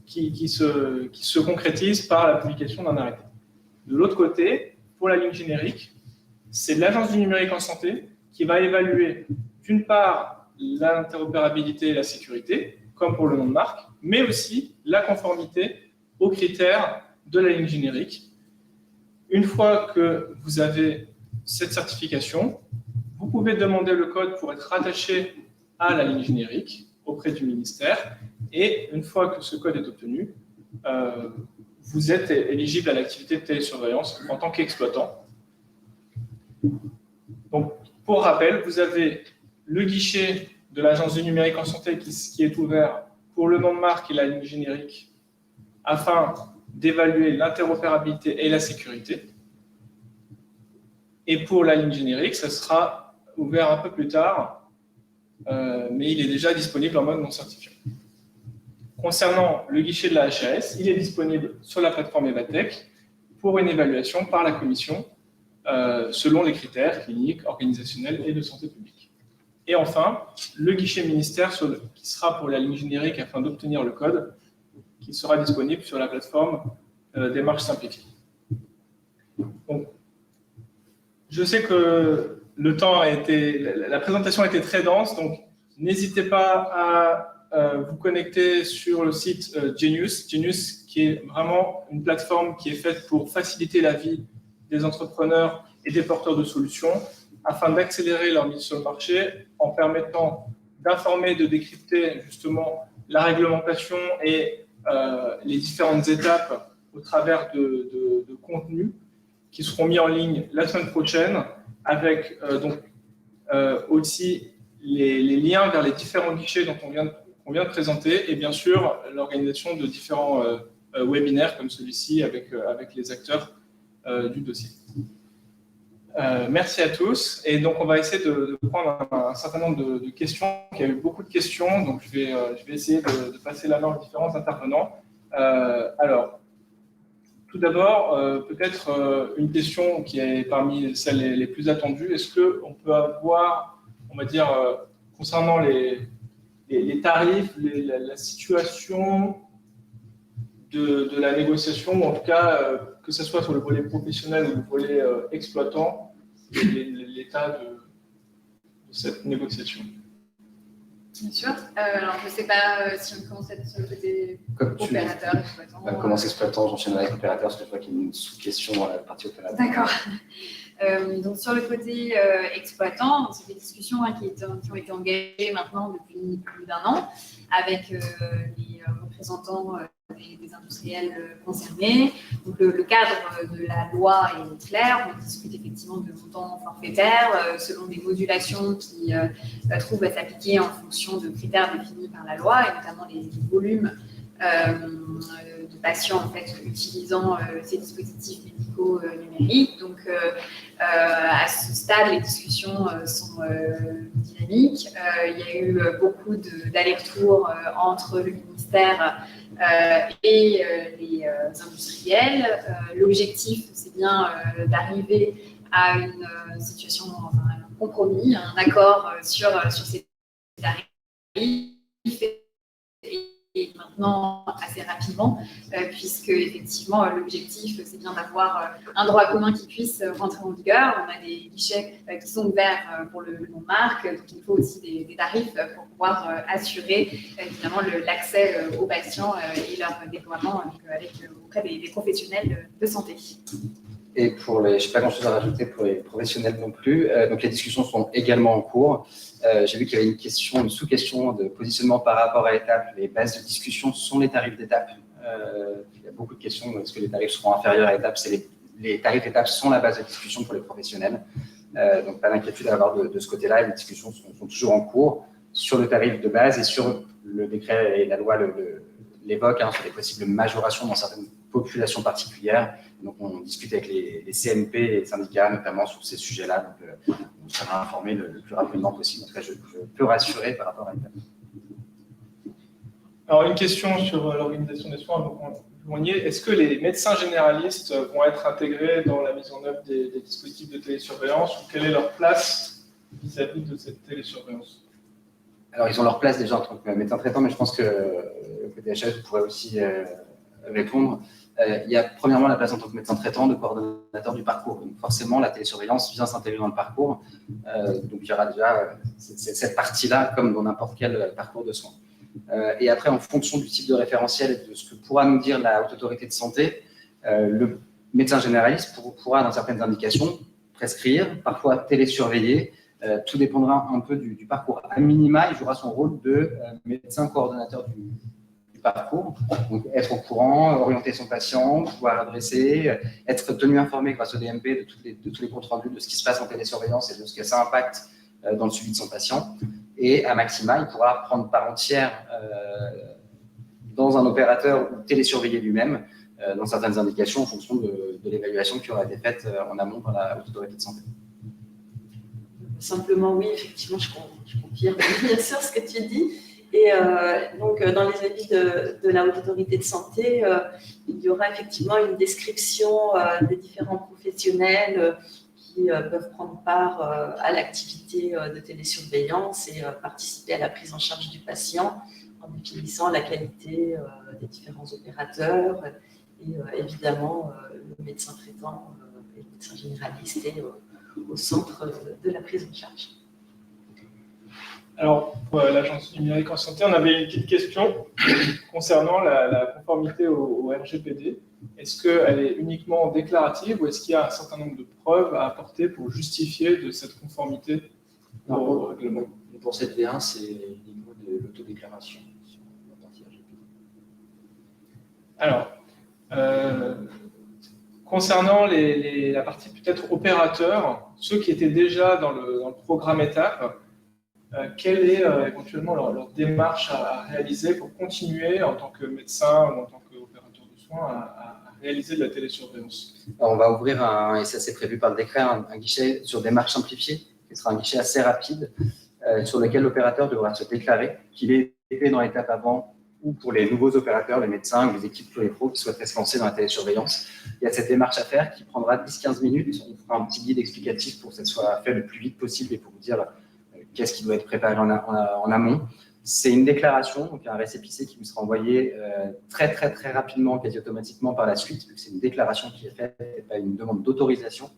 qui se concrétise par la publication d'un arrêté. De l'autre côté, pour la ligne générique, c'est l'Agence du numérique en santé qui va évaluer d'une part l'interopérabilité et la sécurité, comme pour le nom de marque, mais aussi la conformité aux critères de la ligne générique. Une fois que vous avez cette certification, vous pouvez demander le code pour être rattaché à la ligne générique auprès du ministère. Et une fois que ce code est obtenu, vous êtes éligible à l'activité de télésurveillance en tant qu'exploitant. Donc, pour rappel, vous avez le guichet de l'Agence du numérique en santé qui est ouvert pour le nom de marque et la ligne générique afin d'évaluer l'interopérabilité et la sécurité. Et pour la ligne générique, ça sera ouvert un peu plus tard, mais il est déjà disponible en mode non certifié. Concernant le guichet de la HAS, il est disponible sur la plateforme Evatech pour une évaluation par la commission selon les critères cliniques, organisationnels et de santé publique. Et enfin, le guichet ministère qui sera pour la ligne générique afin d'obtenir le code, qui sera disponible sur la plateforme Démarche simplifiée. Donc, je sais que le temps a été, la présentation a été très dense, donc n'hésitez pas à vous connecter sur le site Genius. Genius, qui est vraiment une plateforme qui est faite pour faciliter la vie des entrepreneurs et des porteurs de solutions, afin d'accélérer leur mise sur le marché en permettant d'informer, de décrypter justement la réglementation et les différentes étapes au travers de contenus qui seront mis en ligne la semaine prochaine, avec aussi les liens vers les différents guichets dont on vient de présenter, et bien sûr l'organisation de différents webinaires comme celui-ci avec les acteurs du dossier. Merci à tous. Et donc, on va essayer de prendre un certain nombre de questions. Il y a eu beaucoup de questions, donc je vais essayer de passer la main aux différents intervenants. Alors, tout d'abord, peut-être une question qui est parmi celles les plus attendues. Est-ce qu'on peut avoir, on va dire, concernant les tarifs, la situation de la négociation, ou en tout cas, que ce soit sur le volet professionnel ou le volet exploitant, l'état de cette négociation? Bien sûr. Alors, je ne sais pas si on commence sur le côté opérateur, exploitant. On va commencer exploitant, j'enchaînerai avec opérateur, parce que je vois qu'il y a une sous-question à la partie opérateur. D'accord. Donc, sur le côté exploitant, c'est des discussions qui ont été engagées maintenant depuis plus d'1 an avec les représentants des industriels concernés. Donc, le cadre de la loi est clair. On discute effectivement de montants forfaitaires selon des modulations qui trouvent à s'appliquer en fonction de critères définis par la loi, et notamment les volumes de patients en fait, utilisant ces dispositifs médicaux numériques. Donc, à ce stade, les discussions sont dynamiques. Il y a eu beaucoup d'allers-retours entre le ministère et les industriels. L'objectif, c'est bien d'arriver à une situation, enfin, un compromis, un accord sur ces tarifs. Et maintenant assez rapidement, puisque effectivement l'objectif c'est bien d'avoir un droit commun qui puisse rentrer en vigueur. On a des guichets qui sont ouverts pour le non-marque, donc il faut aussi des tarifs pour pouvoir assurer évidemment l'accès aux patients et leur déploiement auprès des professionnels de santé. Et pour les, je n'ai pas grand-chose à rajouter pour les professionnels non plus. Donc les discussions sont également en cours. J'ai vu qu'il y avait une sous-question de positionnement par rapport à étape. Les bases de discussion sont les tarifs d'étape. Il y a beaucoup de questions. Est-ce que les tarifs seront inférieurs à étape? Les tarifs d'étape sont la base de discussion pour les professionnels. Donc pas d'inquiétude à avoir de ce côté-là. Les discussions sont toujours en cours sur le tarif de base et sur le décret et la loi l'évoque sur les possibles majorations dans certaines populations particulières. Donc, on discute avec les CNP et les syndicats, notamment sur ces sujets-là. Donc, on sera informé le plus rapidement possible. En tout cas, je peux rassurer par rapport à l'étape. Alors, une question sur l'organisation des soins. Est-ce que les médecins généralistes vont être intégrés dans la mise en œuvre des dispositifs de télésurveillance, ou quelle est leur place vis-à-vis de cette télésurveillance? Alors, ils ont leur place déjà en tant que médecins traitants, mais je pense que le PDHS pourrait aussi répondre. Il y a premièrement la place en tant que médecin traitant, de coordonnateur du parcours. Donc forcément, la télésurveillance vient s'intégrer dans le parcours. Donc il y aura déjà cette partie-là, comme dans n'importe quel parcours de soins. Et après, en fonction du type de référentiel et de ce que pourra nous dire la Haute Autorité de Santé, le médecin généraliste pourra, dans certaines indications, prescrire, parfois télésurveiller. Tout dépendra un peu du parcours. À minima, il jouera son rôle de médecin coordonnateur du parcours. Donc, être au courant, orienter son patient, pouvoir adresser, être tenu informé grâce au DMP de tous les comptes rendus de ce qui se passe en télésurveillance et de ce que ça impacte dans le suivi de son patient. Et à maxima, il pourra prendre part entière dans un opérateur ou télésurveiller lui-même dans certaines indications en fonction de l'évaluation qui aura été faite en amont par la Haute Autorité de Santé. Simplement, oui, effectivement, je confirme bien sûr ce que tu dis. Et donc, dans les avis de la Haute Autorité de Santé, il y aura effectivement une description des différents professionnels qui peuvent prendre part à l'activité de télésurveillance et participer à la prise en charge du patient en définissant la qualité des différents opérateurs et évidemment le médecin traitant et le médecin généraliste et au centre de la prise en charge. Alors, pour l'Agence du numérique en santé, on avait une petite question concernant la conformité au RGPD. Est-ce qu'elle est uniquement déclarative ou est-ce qu'il y a un certain nombre de preuves à apporter pour justifier de cette conformité au règlement? Pour cette V1, c'est uniquement de l'autodéclaration sur la partie RGPD. Alors, concernant la partie peut-être opérateur, ceux qui étaient déjà dans le programme étape, quelle est éventuellement leur démarche à réaliser pour continuer en tant que médecin ou en tant qu'opérateur de soins à réaliser de la télésurveillance? Alors, on va ouvrir, et ça c'est prévu par le décret, un guichet sur démarche simplifiée, qui sera un guichet assez rapide, sur lequel l'opérateur devra se déclarer, qu'il ait été dans l'étape avant, ou pour les nouveaux opérateurs, les médecins ou les équipes pluripro qui souhaiteraient se lancer dans la télésurveillance. Il y a cette démarche à faire qui prendra 10-15 minutes. On fera un petit guide explicatif pour que ça soit fait le plus vite possible et pour vous dire qu'est-ce qui doit être préparé en amont. C'est une déclaration, donc un récépissé qui vous sera envoyé très rapidement, quasi automatiquement par la suite, vu que c'est une déclaration qui est faite et pas une demande d'autorisation.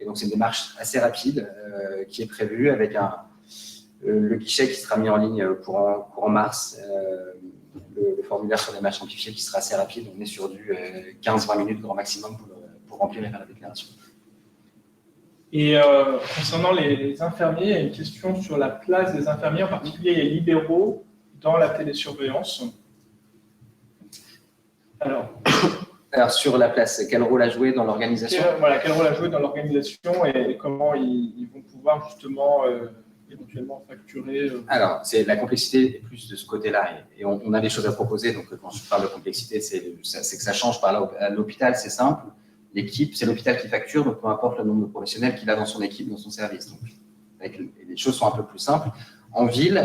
Et donc c'est une démarche assez rapide qui est prévue avec le guichet qui sera mis en ligne courant mars, le formulaire sur démarche simplifiée qui sera assez rapide. On est sur du 15-20 minutes grand maximum pour remplir et faire la déclaration. Et concernant les infirmiers, il y a une question sur la place des infirmiers, en particulier les libéraux, dans la télésurveillance. Alors, sur la place, quel rôle à jouer dans l'organisation? Quel rôle à jouer dans l'organisation et comment ils vont pouvoir justement éventuellement facturer Alors, la complexité est plus de ce côté-là et on a des choses à proposer. Donc, quand je parle de complexité, c'est que ça change. À l'hôpital, c'est simple. L'équipe, c'est l'hôpital qui facture, donc peu importe le nombre de professionnels qu'il a dans son équipe, dans son service. Donc, les choses sont un peu plus simples. En ville,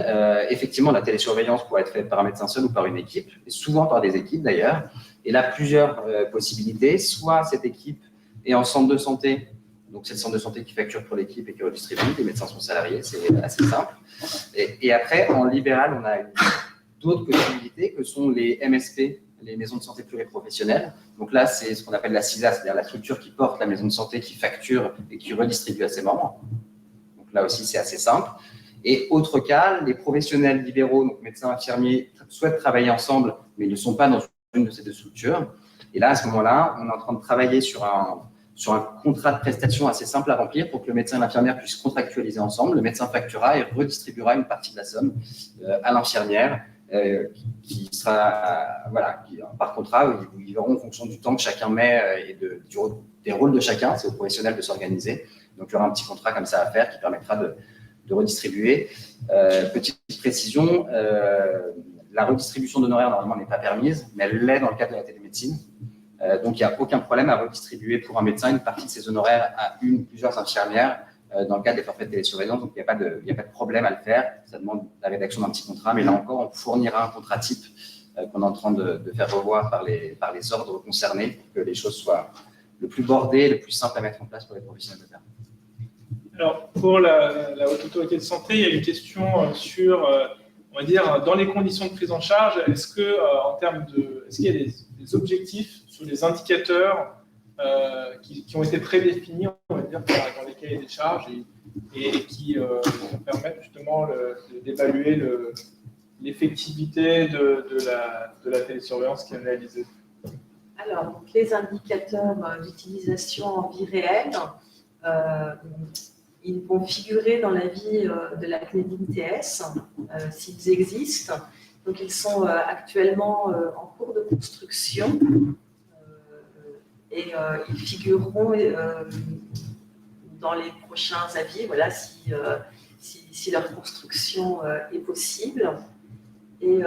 effectivement, la télésurveillance pourrait être faite par un médecin seul ou par une équipe, et souvent par des équipes d'ailleurs. Et là, plusieurs possibilités. Soit cette équipe est en centre de santé, donc c'est le centre de santé qui facture pour l'équipe et qui redistribue. Les médecins sont salariés, c'est assez simple. Et après, en libéral, on a d'autres possibilités que sont les MSP, les maisons de santé pluriprofessionnelles. Donc là, c'est ce qu'on appelle la CISA, c'est-à-dire la structure qui porte la maison de santé, qui facture et qui redistribue à ses membres. Donc là aussi, c'est assez simple. Et autre cas, les professionnels libéraux, donc médecins, infirmiers, souhaitent travailler ensemble, mais ils ne sont pas dans une de ces deux structures. Et là, à ce moment-là, on est en train de travailler sur un contrat de prestation assez simple à remplir pour que le médecin et l'infirmière puissent contractualiser ensemble. Le médecin facturera et redistribuera une partie de la somme à l'infirmière, qui sera, par contrat, où ils verront en fonction du temps que chacun met et des rôles de chacun, c'est aux professionnels de s'organiser. Donc, il y aura un petit contrat comme ça à faire qui permettra de redistribuer. Petite précision, la redistribution d'honoraires, normalement, n'est pas permise, mais elle l'est dans le cadre de la télémédecine. Donc, il n'y a aucun problème à redistribuer pour un médecin une partie de ses honoraires à une ou plusieurs infirmières dans le cadre des forfaits de télésurveillance. Donc, il n'y a pas de problème à le faire. Ça demande la rédaction d'un petit contrat, mais là encore, on fournira un contrat type qu'on est en train de faire revoir par les ordres concernés pour que les choses soient le plus bordées, le plus simple à mettre en place pour les professionnels de terrain. Alors, pour la Haute Autorité de Santé, il y a une question sur, on va dire, dans les conditions de prise en charge, est-ce qu'il y a des objectifs sur les indicateurs qui ont été prédéfinis, on va dire, dans les cahiers des charges et qui vont permettre justement d'évaluer l'effectivité de la télésurveillance qui est réalisée? Alors, donc, les indicateurs d'utilisation en vie réelle, ils vont figurer dans l'avis de la CNEDIM TS, s'ils existent. Donc, ils sont actuellement en cours de construction et ils figureront dans les prochains avis, voilà, si leur construction est possible. Et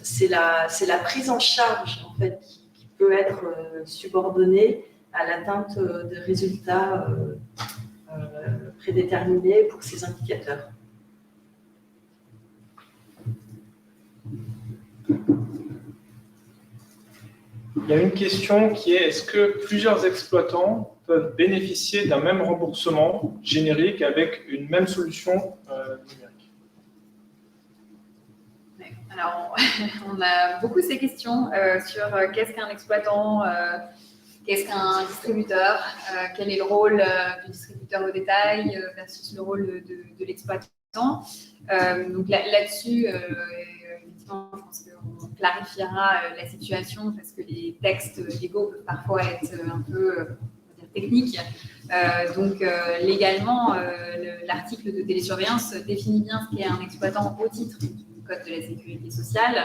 c'est la prise en charge, en fait, qui peut être subordonnée à l'atteinte de résultats prédéterminés pour ces indicateurs. Il y a une question qui est, est-ce que plusieurs exploitants peuvent bénéficier d'un même remboursement générique avec une même solution numérique? Alors, on a beaucoup ces questions sur qu'est-ce qu'un exploitant qu'est-ce qu'un distributeur, quel est le rôle du distributeur au détail versus le rôle de l'exploitant. Donc là-dessus, effectivement, je pense qu'on clarifiera la situation parce que les textes légaux peuvent parfois être un peu on va dire, techniques. Donc légalement, l'article de télésurveillance définit bien ce qu'est un exploitant au titre du Code de la sécurité sociale.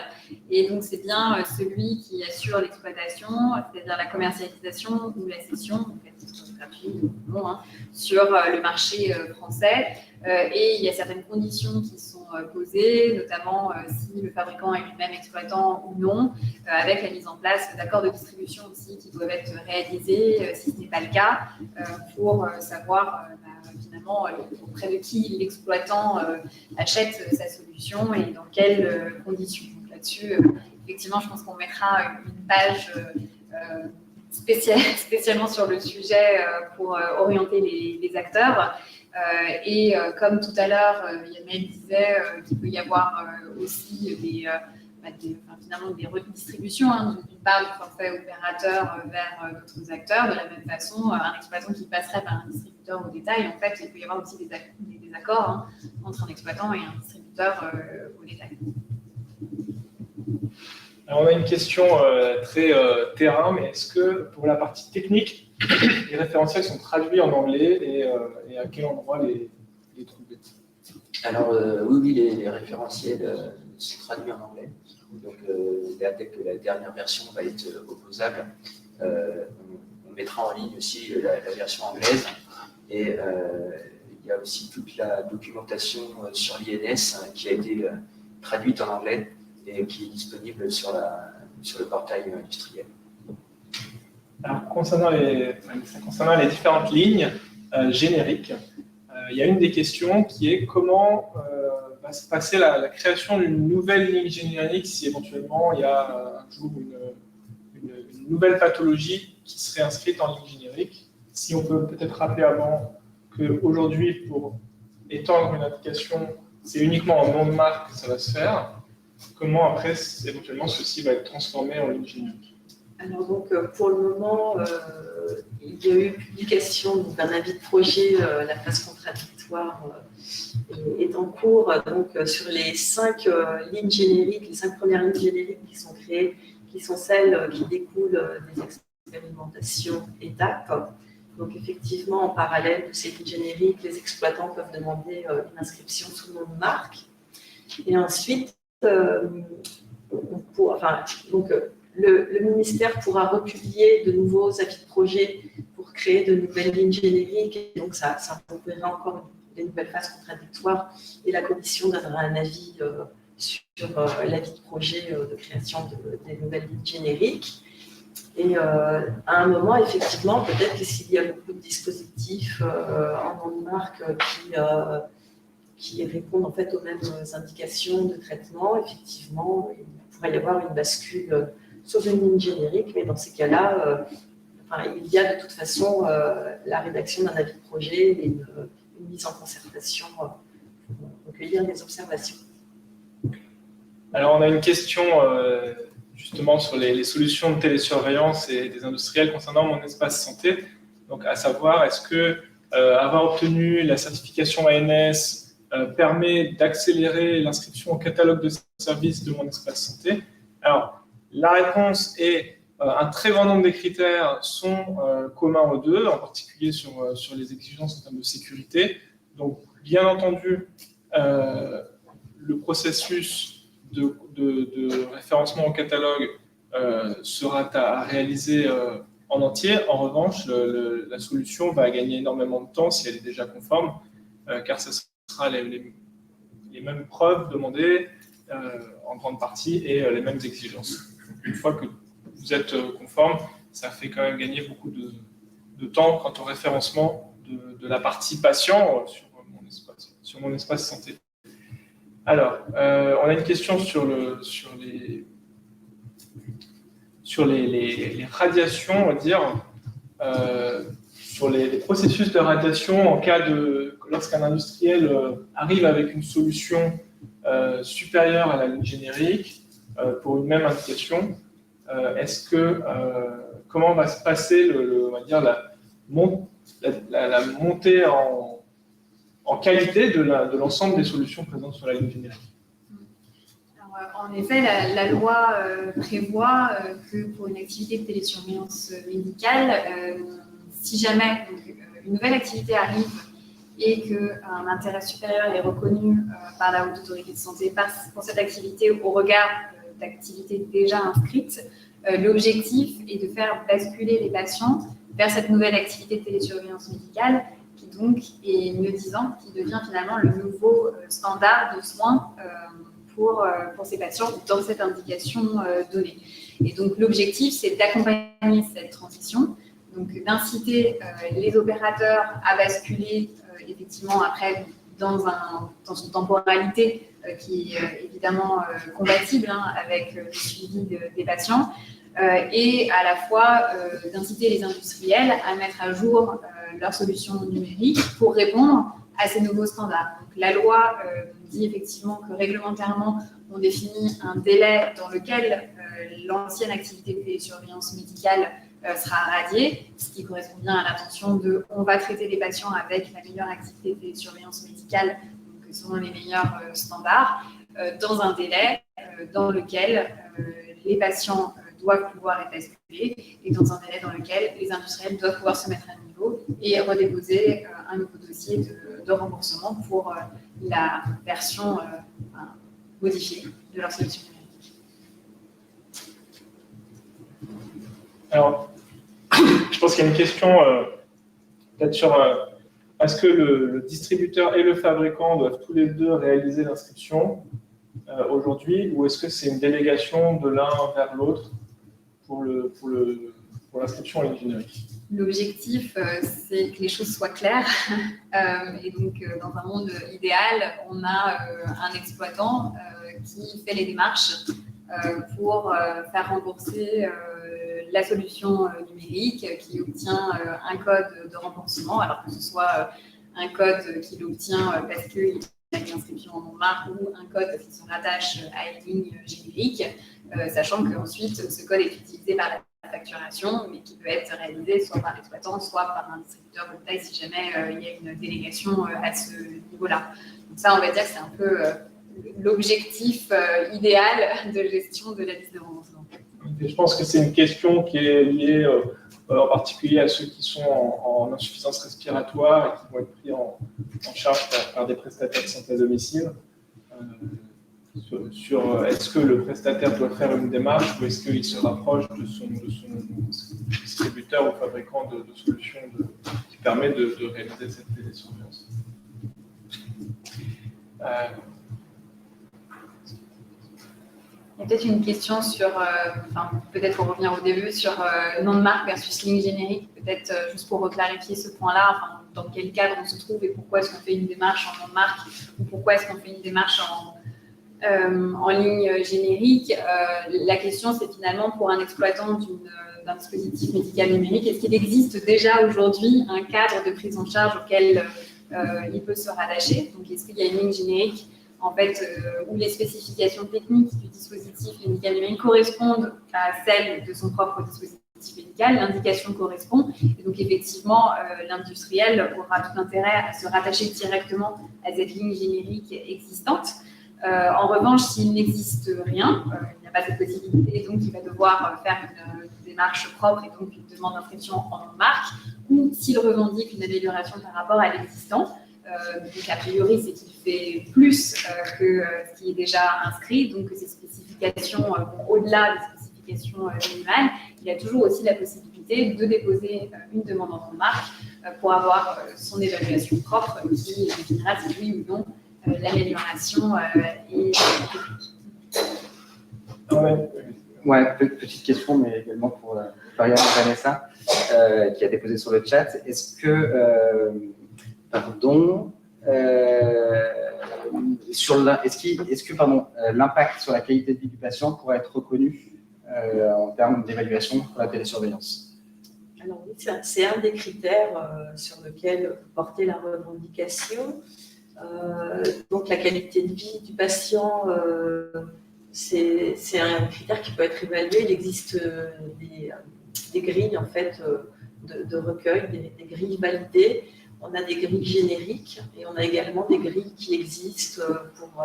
Et donc c'est bien celui qui assure l'exploitation, c'est-à-dire la commercialisation ou la cession, donc à titre gratuit ou non, sur le marché français. Et il y a certaines conditions qui sont posées, notamment si le fabricant est lui-même exploitant ou non, avec la mise en place d'accords de distribution aussi qui doivent être réalisés, si ce n'est pas le cas, pour savoir finalement auprès de qui l'exploitant achète sa solution et dans quelles conditions. Donc là-dessus, effectivement, je pense qu'on mettra une page spécialement sur le sujet pour orienter les acteurs. Et comme tout à l'heure, Yamel disait qu'il peut y avoir aussi finalement des redistributions d'une part du forfait opérateur vers d'autres acteurs. De la même façon, un exploitant qui passerait par un distributeur au détail, en fait, il peut y avoir aussi des accords entre un exploitant et un distributeur au détail. Alors, on a une question très terrain, mais est-ce que pour la partie technique, les référentiels sont traduits en anglais et à quel endroit les trouver? Alors, oui, les référentiels sont traduits en anglais. Donc, dès que la dernière version va être opposable, on mettra en ligne aussi la version anglaise. Et il y a aussi toute la documentation sur l'INS qui a été traduite en anglais et qui est disponible sur le portail industriel. Alors, concernant les différentes lignes génériques, il y a une des questions qui est comment va se passer la création d'une nouvelle ligne générique si éventuellement il y a un jour une nouvelle pathologie qui serait inscrite en ligne générique. Si on peut peut-être rappeler avant qu'aujourd'hui, pour étendre une application, c'est uniquement en nom de marque que ça va se faire. Comment après, éventuellement, ceci va être transformé en ligne générique? Alors donc pour le moment, il y a eu publication d'un avis de projet, la phase contradictoire est en cours. Donc sur les 5 lignes génériques, les 5 premières lignes génériques qui sont créées, qui sont celles qui découlent des expérimentations étapes. Donc effectivement, en parallèle de ces lignes génériques, les exploitants peuvent demander une inscription sous nom de marque. Et ensuite, le ministère pourra republier de nouveaux avis de projet pour créer de nouvelles lignes génériques. Et donc, ça ouvrira encore des nouvelles phases contradictoires. Et la Commission donnera un avis sur l'avis de projet de création des nouvelles lignes génériques. Et à un moment, effectivement, peut-être que s'il y a beaucoup de dispositifs en nom de marque qui répondent en fait aux mêmes indications de traitement, effectivement, il pourrait y avoir une bascule sur une ligne générique, mais dans ces cas-là, il y a de toute façon la rédaction d'un avis de projet et une mise en concertation pour recueillir des observations. Alors, on a une question justement sur les solutions de télésurveillance et des industriels concernant mon espace santé. Donc, à savoir, est-ce que avoir obtenu la certification ANS permet d'accélérer l'inscription au catalogue de services de mon espace santé? Alors, la réponse est un très grand nombre des critères sont communs aux deux, en particulier sur les exigences en termes de sécurité. Donc, bien entendu, le processus de référencement au catalogue sera à réaliser en entier. En revanche, la solution va gagner énormément de temps si elle est déjà conforme, car ce sera les mêmes preuves demandées en grande partie et les mêmes exigences. Une fois que vous êtes conforme, ça fait quand même gagner beaucoup de temps quant au référencement de la partie patient sur mon espace santé. Alors, on a une question sur les radiations, on va dire, sur les processus de radiation en cas lorsqu'un industriel arrive avec une solution supérieure à la ligne générique pour une même indication. comment va se passer on va dire la montée en qualité de l'ensemble des solutions présentes sur la ligne générique? En effet, la loi prévoit que pour une activité de télésurveillance médicale, si jamais une nouvelle activité arrive et qu'un intérêt supérieur est reconnu par la Haute Autorité de Santé pour cette activité au regard d'activités déjà inscrites, l'objectif est de faire basculer les patients vers cette nouvelle activité de télésurveillance médicale qui donc est mieux-disante, qui devient finalement le nouveau standard de soins pour ces patients dans cette indication donnée. Et donc l'objectif, c'est d'accompagner cette transition, donc d'inciter les opérateurs à basculer effectivement après dans une temporalité qui est évidemment compatible avec le suivi des patients, et à la fois d'inciter les industriels à mettre à jour leurs solutions numériques pour répondre à ces nouveaux standards. Donc, la loi dit effectivement que réglementairement, on définit un délai dans lequel l'ancienne activité de télésurveillance médicale sera radiée, ce qui correspond bien à l'intention de « on va traiter les patients avec la meilleure activité de télésurveillance médicale, donc selon les meilleurs standards, dans un délai dans lequel les patients doivent pouvoir être basculés et dans un délai dans lequel les industriels doivent pouvoir se mettre à niveau et redéposer un nouveau dossier de remboursement pour la version modifiée de leur solution numérique. Alors, je pense qu'il y a une question peut-être sur est-ce que le distributeur et le fabricant doivent tous les deux réaliser l'inscription aujourd'hui, ou est-ce que c'est une délégation de l'un vers l'autre pour l'inscription en ligne générique? L'objectif, c'est que les choses soient claires. Et donc, dans un monde idéal, on a un exploitant qui fait les démarches pour faire rembourser la solution numérique, qui obtient un code de remboursement, alors que ce soit un code qu'il obtient parce qu'il a une inscription en marque ou un code qui se rattache à une ligne générique, sachant qu'ensuite ce code est utilisé par la facturation, mais qui peut être réalisé soit par l'exploitant, soit par un distributeur de taille si jamais il y a une délégation à ce niveau-là. Donc ça, on va dire que c'est un peu l'objectif idéal de gestion de la liste de remboursement. Je pense que c'est une question qui est liée en particulier à ceux qui sont en insuffisance respiratoire et qui vont être pris en charge par des prestataires de santé à domicile. Sur est-ce que le prestataire doit faire une démarche ou est-ce qu'il se rapproche de son distributeur ou fabricant de solutions qui permet de réaliser cette télésurveillance. Il y a peut-être une question sur, peut-être pour revenir au début, sur nom de marque versus ligne générique, peut-être juste pour reclarifier ce point-là, dans quel cadre on se trouve et pourquoi est-ce qu'on fait une démarche en nom de marque ou pourquoi est-ce qu'on fait une démarche en ligne générique. La question, c'est finalement pour un exploitant d'un dispositif médical numérique, est-ce qu'il existe déjà aujourd'hui un cadre de prise en charge auquel il peut se rattacher? Donc, est-ce qu'il y a une ligne générique en fait, où les spécifications techniques du dispositif médical numérique correspondent à celles de son propre dispositif médical, l'indication correspond, et donc effectivement, l'industriel aura tout intérêt à se rattacher directement à cette ligne générique existante. En revanche, s'il n'existe rien, il n'y a pas cette possibilité, donc il va devoir faire une démarche propre et donc une demande d'inscription en marque, ou s'il revendique une amélioration par rapport à l'existant. Donc, a priori, c'est qu'il fait plus que ce qui est déjà inscrit, donc ces spécifications vont au-delà des spécifications minimales. Il y a toujours aussi la possibilité de déposer une demande en marque pour avoir son évaluation propre qui définira si oui ou non l'amélioration est technique. Ouais, petite question, mais également pour Florian et Vanessa, qui a déposé sur le chat. Est-ce que l'impact sur la qualité de vie du patient pourrait être reconnu en termes d'évaluation pour la télésurveillance? Alors oui, c'est un des critères sur lequel porter la revendication. Donc la qualité de vie du patient c'est un critère qui peut être évalué. Il existe des grilles en fait de recueil, des grilles validées. On a des grilles génériques et on a également des grilles qui existent pour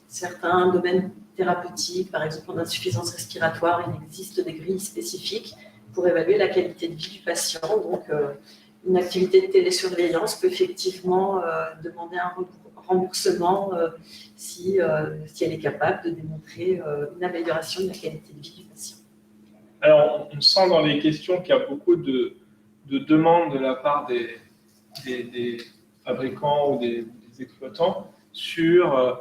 certains domaines thérapeutiques, par exemple en insuffisance respiratoire, il existe des grilles spécifiques pour évaluer la qualité de vie du patient. Donc, une activité de télésurveillance peut effectivement demander un remboursement si elle est capable de démontrer une amélioration de la qualité de vie du patient. Alors, on sent dans les questions qu'il y a beaucoup de demandes de la part des fabricants ou des exploitants sur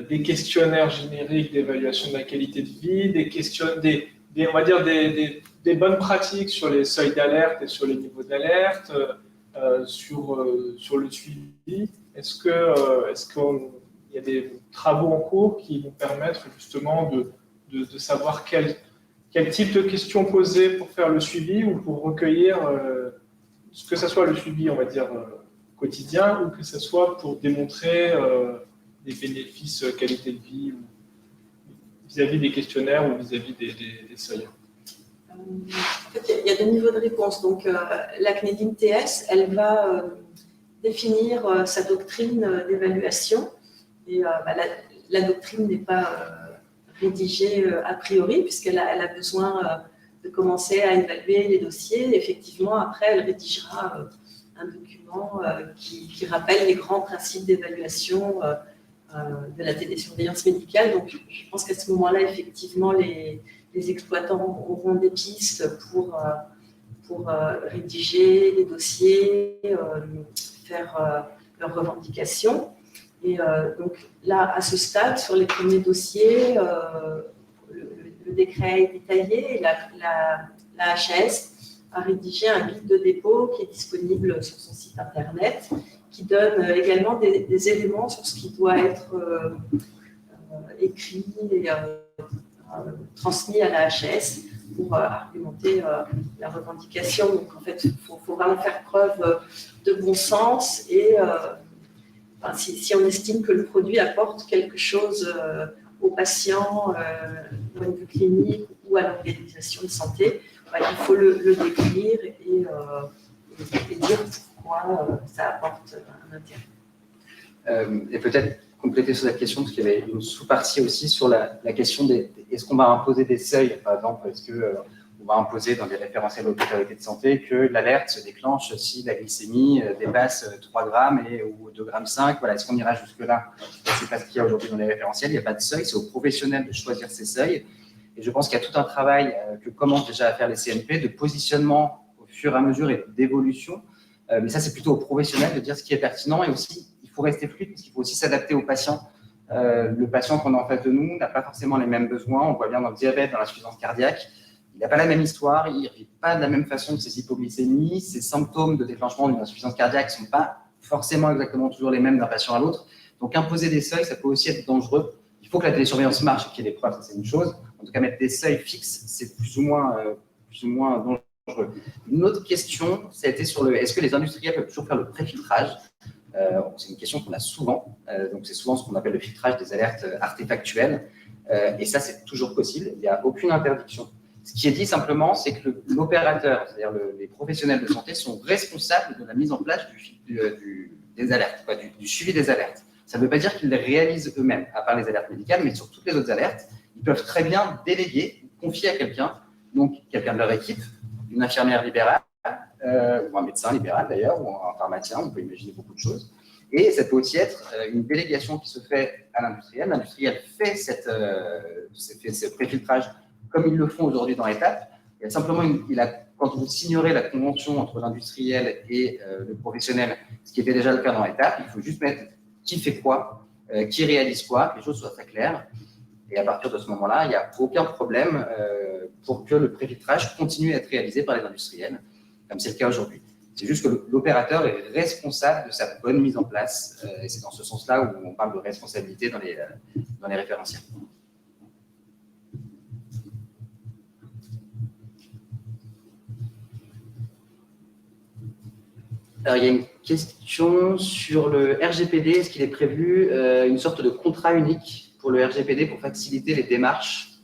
des questionnaires génériques d'évaluation de la qualité de vie, on va dire des bonnes pratiques sur les seuils d'alerte et sur les niveaux d'alerte, sur le suivi. Est-ce qu'il y a des travaux en cours qui vont permettre justement de savoir quel type de questions poser pour faire le suivi ou pour recueillir, que ce soit le suivi, on va dire, quotidien ou que ce soit pour démontrer des bénéfices qualité de vie vis-à-vis des questionnaires ou vis-à-vis des seuils? En fait, il y a deux niveaux de réponse. Donc, la CNEDIM TS, elle va définir sa doctrine d'évaluation. Et la doctrine n'est pas rédigée a priori, puisqu'elle a besoin de commencer à évaluer les dossiers. Effectivement, après, elle rédigera un document qui rappelle les grands principes d'évaluation de la télésurveillance médicale. Donc, je pense qu'à ce moment-là, effectivement, les exploitants auront des pistes pour rédiger les dossiers, faire leurs revendications. Et donc là, à ce stade, sur les premiers dossiers, le décret est détaillé et la HAS a rédigé un guide de dépôt qui est disponible sur son site internet, qui donne également des éléments sur ce qui doit être écrit et transmis à la HAS pour argumenter la revendication. Donc en fait, il faut vraiment faire preuve de bon sens et si on estime que le produit apporte quelque chose aux patients, au point de vue clinique ou à l'organisation de santé, il faut le décrire et dire pourquoi ça apporte un intérêt. Et peut-être compléter sur cette question, parce qu'il y avait une sous-partie aussi sur la question est-ce qu'on va imposer des seuils, par exemple, est-ce qu'on va imposer dans les référentiels de l'autorité de santé que l'alerte se déclenche si la glycémie dépasse 3 grammes ou 2,5 grammes. Voilà, est-ce qu'on ira jusque-là? C'est pas ce qu'il y a aujourd'hui dans les référentiels, il n'y a pas de seuil, c'est aux professionnels de choisir ces seuils. Et je pense qu'il y a tout un travail que commencent déjà à faire les CNP de positionnement au fur et à mesure et d'évolution. Mais ça, c'est plutôt aux professionnels de dire ce qui est pertinent et aussi, il faut rester fluide parce qu'il faut aussi s'adapter aux patients. Le patient qu'on a en face de nous n'a pas forcément les mêmes besoins. On voit bien dans le diabète, dans l'insuffisance cardiaque. Il n'a pas la même histoire, il ne vit pas de la même façon que ses hypoglycémies. Ses symptômes de déclenchement d'une insuffisance cardiaque ne sont pas forcément exactement toujours les mêmes d'un patient à l'autre. Donc, imposer des seuils, ça peut aussi être dangereux. Il faut que la télésurveillance marche et qu'il y ait des preuves, ça c'est une chose. En tout cas, mettre des seuils fixes, c'est plus ou moins dangereux. Une autre question, ça a été sur est-ce que les industriels peuvent toujours faire le préfiltrage? C'est une question qu'on a souvent. Donc, c'est souvent ce qu'on appelle le filtrage des alertes artefactuelles. Et ça, c'est toujours possible. Il n'y a aucune interdiction. Ce qui est dit simplement, c'est que l'opérateur, c'est-à-dire les professionnels de santé, sont responsables de la mise en place des alertes, du suivi des alertes. Ça ne veut pas dire qu'ils les réalisent eux-mêmes, à part les alertes médicales, mais sur toutes les autres alertes, ils peuvent très bien déléguer, confier à quelqu'un, donc quelqu'un de leur équipe, une infirmière libérale, ou un médecin libéral d'ailleurs, ou un pharmacien, on peut imaginer beaucoup de choses. Et ça peut aussi être une délégation qui se fait à l'industriel. L'industriel fait ce préfiltrage comme ils le font aujourd'hui dans l'étape. Il y a simplement quand vous signerez la convention entre l'industriel et le professionnel, ce qui était déjà le cas dans l'étape, il faut juste mettre qui fait quoi, qui réalise quoi, que les choses soient très claires. Et à partir de ce moment-là, il n'y a aucun problème pour que le préfiltrage continue à être réalisé par les industriels, comme c'est le cas aujourd'hui. C'est juste que l'opérateur est responsable de sa bonne mise en place. Et c'est dans ce sens-là où on parle de responsabilité dans les référentiels. Alors, il y a une question sur le RGPD. Est-ce qu'il est prévu une sorte de contrat unique pour pour le RGPD pour faciliter les démarches,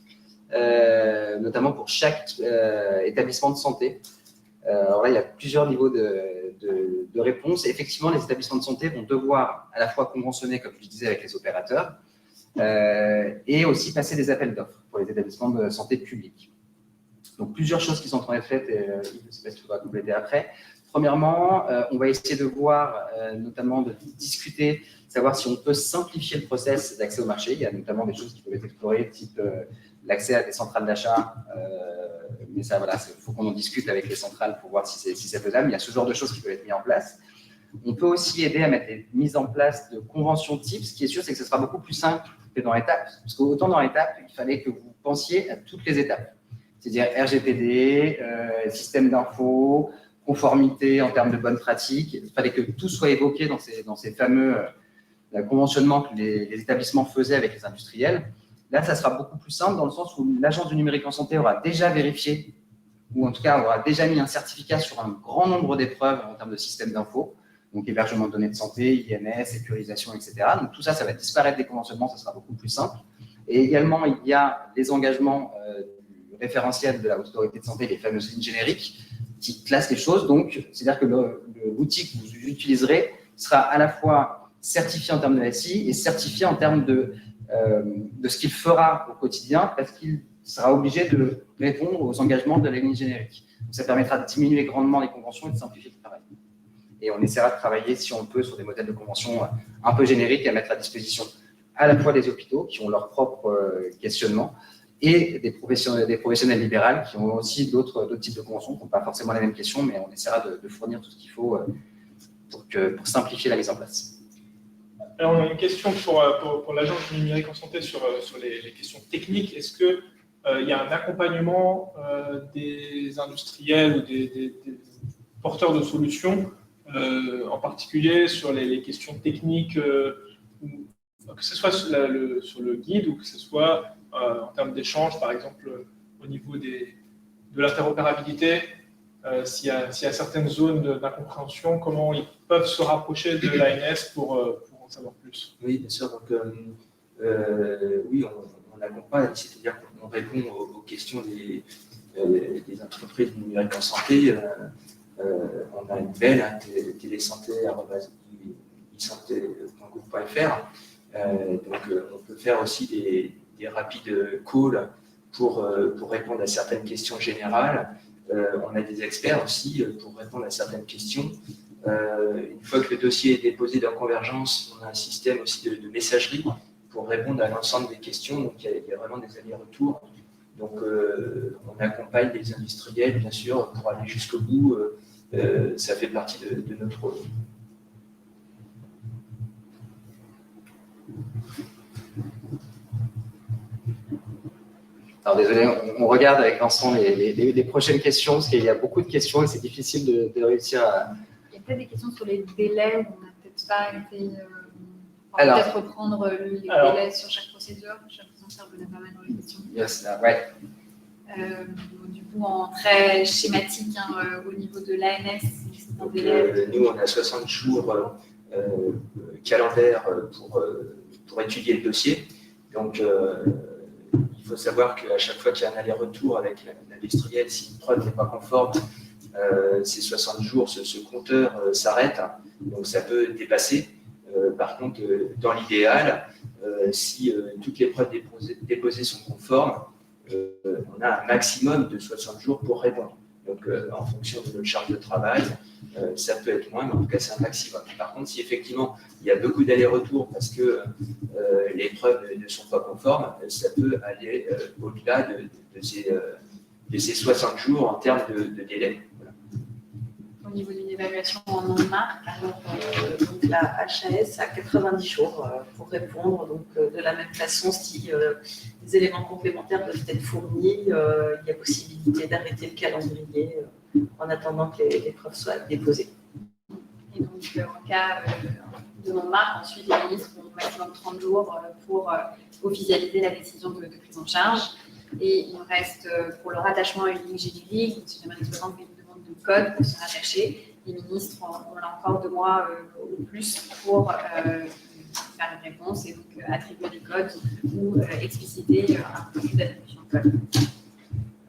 notamment pour chaque établissement de santé. Alors là, il y a plusieurs niveaux de réponse. Et effectivement, les établissements de santé vont devoir à la fois conventionner, comme je disais, avec les opérateurs, et aussi passer des appels d'offres pour les établissements de santé publics. Donc, plusieurs choses qui sont en train d'être faites, et je ne sais pas si tu vas compléter après. Premièrement, on va essayer de voir, notamment de discuter, savoir si on peut simplifier le process d'accès au marché. Il y a notamment des choses qui peuvent être explorées, type l'accès à des centrales d'achat. Mais ça, voilà, il faut qu'on en discute avec les centrales pour voir si c'est faisable. Il y a ce genre de choses qui peuvent être mises en place. On peut aussi aider à mettre des mises en place de conventions types. Ce qui est sûr, c'est que ce sera beaucoup plus simple que dans l'étape. Parce qu'autant dans l'étape, il fallait que vous pensiez à toutes les étapes. C'est-à-dire RGPD, système d'info, conformité en termes de bonnes pratiques. Il fallait que tout soit évoqué dans ces fameux conventionnements que les établissements faisaient avec les industriels. Là, ça sera beaucoup plus simple dans le sens où l'agence du numérique en santé aura déjà vérifié, ou en tout cas aura déjà mis un certificat sur un grand nombre d'épreuves en termes de système d'info, donc hébergement de données de santé, IMS, sécurisation, etc. Donc tout ça, ça va disparaître des conventionnements, ça sera beaucoup plus simple. Et également, il y a les engagements du référentiel de la Haute Autorité de Santé, les fameuses lignes génériques, qui classent les choses. Donc, c'est-à-dire que l'outil que vous utiliserez sera à la fois certifié en termes de SI et certifié en termes de ce qu'il fera au quotidien, parce qu'il sera obligé de répondre aux engagements de la ligne générique. Donc, ça permettra de diminuer grandement les conventions et de simplifier le travail. Et on essaiera de travailler, si on peut, sur des modèles de conventions un peu génériques à mettre à disposition à la fois des hôpitaux qui ont leur propre questionnement et des professionnels libéraux qui ont aussi d'autres types de conventions qui n'ont pas forcément les mêmes questions, mais on essaiera de fournir tout ce qu'il faut pour simplifier la mise en place. Alors, on a une question pour l'agence du numérique en santé sur les questions techniques. Est-ce qu'il y a un accompagnement des industriels ou des porteurs de solutions, en particulier sur les questions techniques, que ce soit sur le guide ou que ce soit en termes d'échange, par exemple, au niveau de l'interopérabilité, s'il y a certaines zones d'incompréhension, comment ils peuvent se rapprocher de l'ANS pour en savoir plus? Oui, bien sûr. Donc, oui, on accompagne, c'est-à-dire qu'on répond aux questions des entreprises du numérique en santé. On a une mail, télésanté@isanté.gouv.fr. Donc, on peut faire aussi des rapides calls pour répondre à certaines questions générales. On a des experts aussi pour répondre à certaines questions. Une fois que le dossier est déposé dans Convergence, on a un système aussi de messagerie pour répondre à l'ensemble des questions. Donc, il y a vraiment des allers-retours. Donc, on accompagne les industriels, bien sûr, pour aller jusqu'au bout. Ça fait partie de notre rôle. Alors désolé, on regarde avec Vincent les prochaines questions, parce qu'il y a beaucoup de questions et c'est difficile de réussir à... Il y a peut-être des questions sur les délais où on n'a peut-être pas été... Alors, peut-être reprendre les délais sur chaque procédure. J'ai l'impression que ça revenait pas mal dans les questions. Yes, ouais. Du coup, en très schématique, au niveau de l'ANS, c'est un délai. Nous, on a 60 jours calendaires pour étudier le dossier. Donc, il faut savoir qu'à chaque fois qu'il y a un aller-retour avec l'industriel, si une preuve n'est pas conforme, ces 60 jours, ce compteur s'arrête. Donc, ça peut dépasser. Par contre, dans l'idéal, si toutes les preuves déposées sont conformes, on a un maximum de 60 jours pour répondre. Donc, en fonction de notre charge de travail, ça peut être moins, mais en tout cas, c'est un maximum. Par contre, si effectivement, il y a beaucoup d'allers-retours parce que les preuves ne sont pas conformes, ça peut aller au-delà de ces 60 jours en termes de délai. Voilà. Au niveau d'une évaluation en nom de marque, donc la HAS a 90 jours pour répondre. Donc, de la même façon, si des éléments complémentaires doivent être fournis, il y a possibilité d'arrêter le calendrier en attendant que les preuves soient déposées. Et donc, en cas de nom de marque, ensuite, les ministres ont au maximum 30 jours pour officialiser la décision de prise en charge. Et il reste, pour le rattachement à une ligne générique, si jamais l'exploitant fait une demande de code pour se rattacher, les ministres ont là encore 2 mois ou plus pour faire une réponse et donc attribuer des codes ou expliciter un processus d'attribution de code.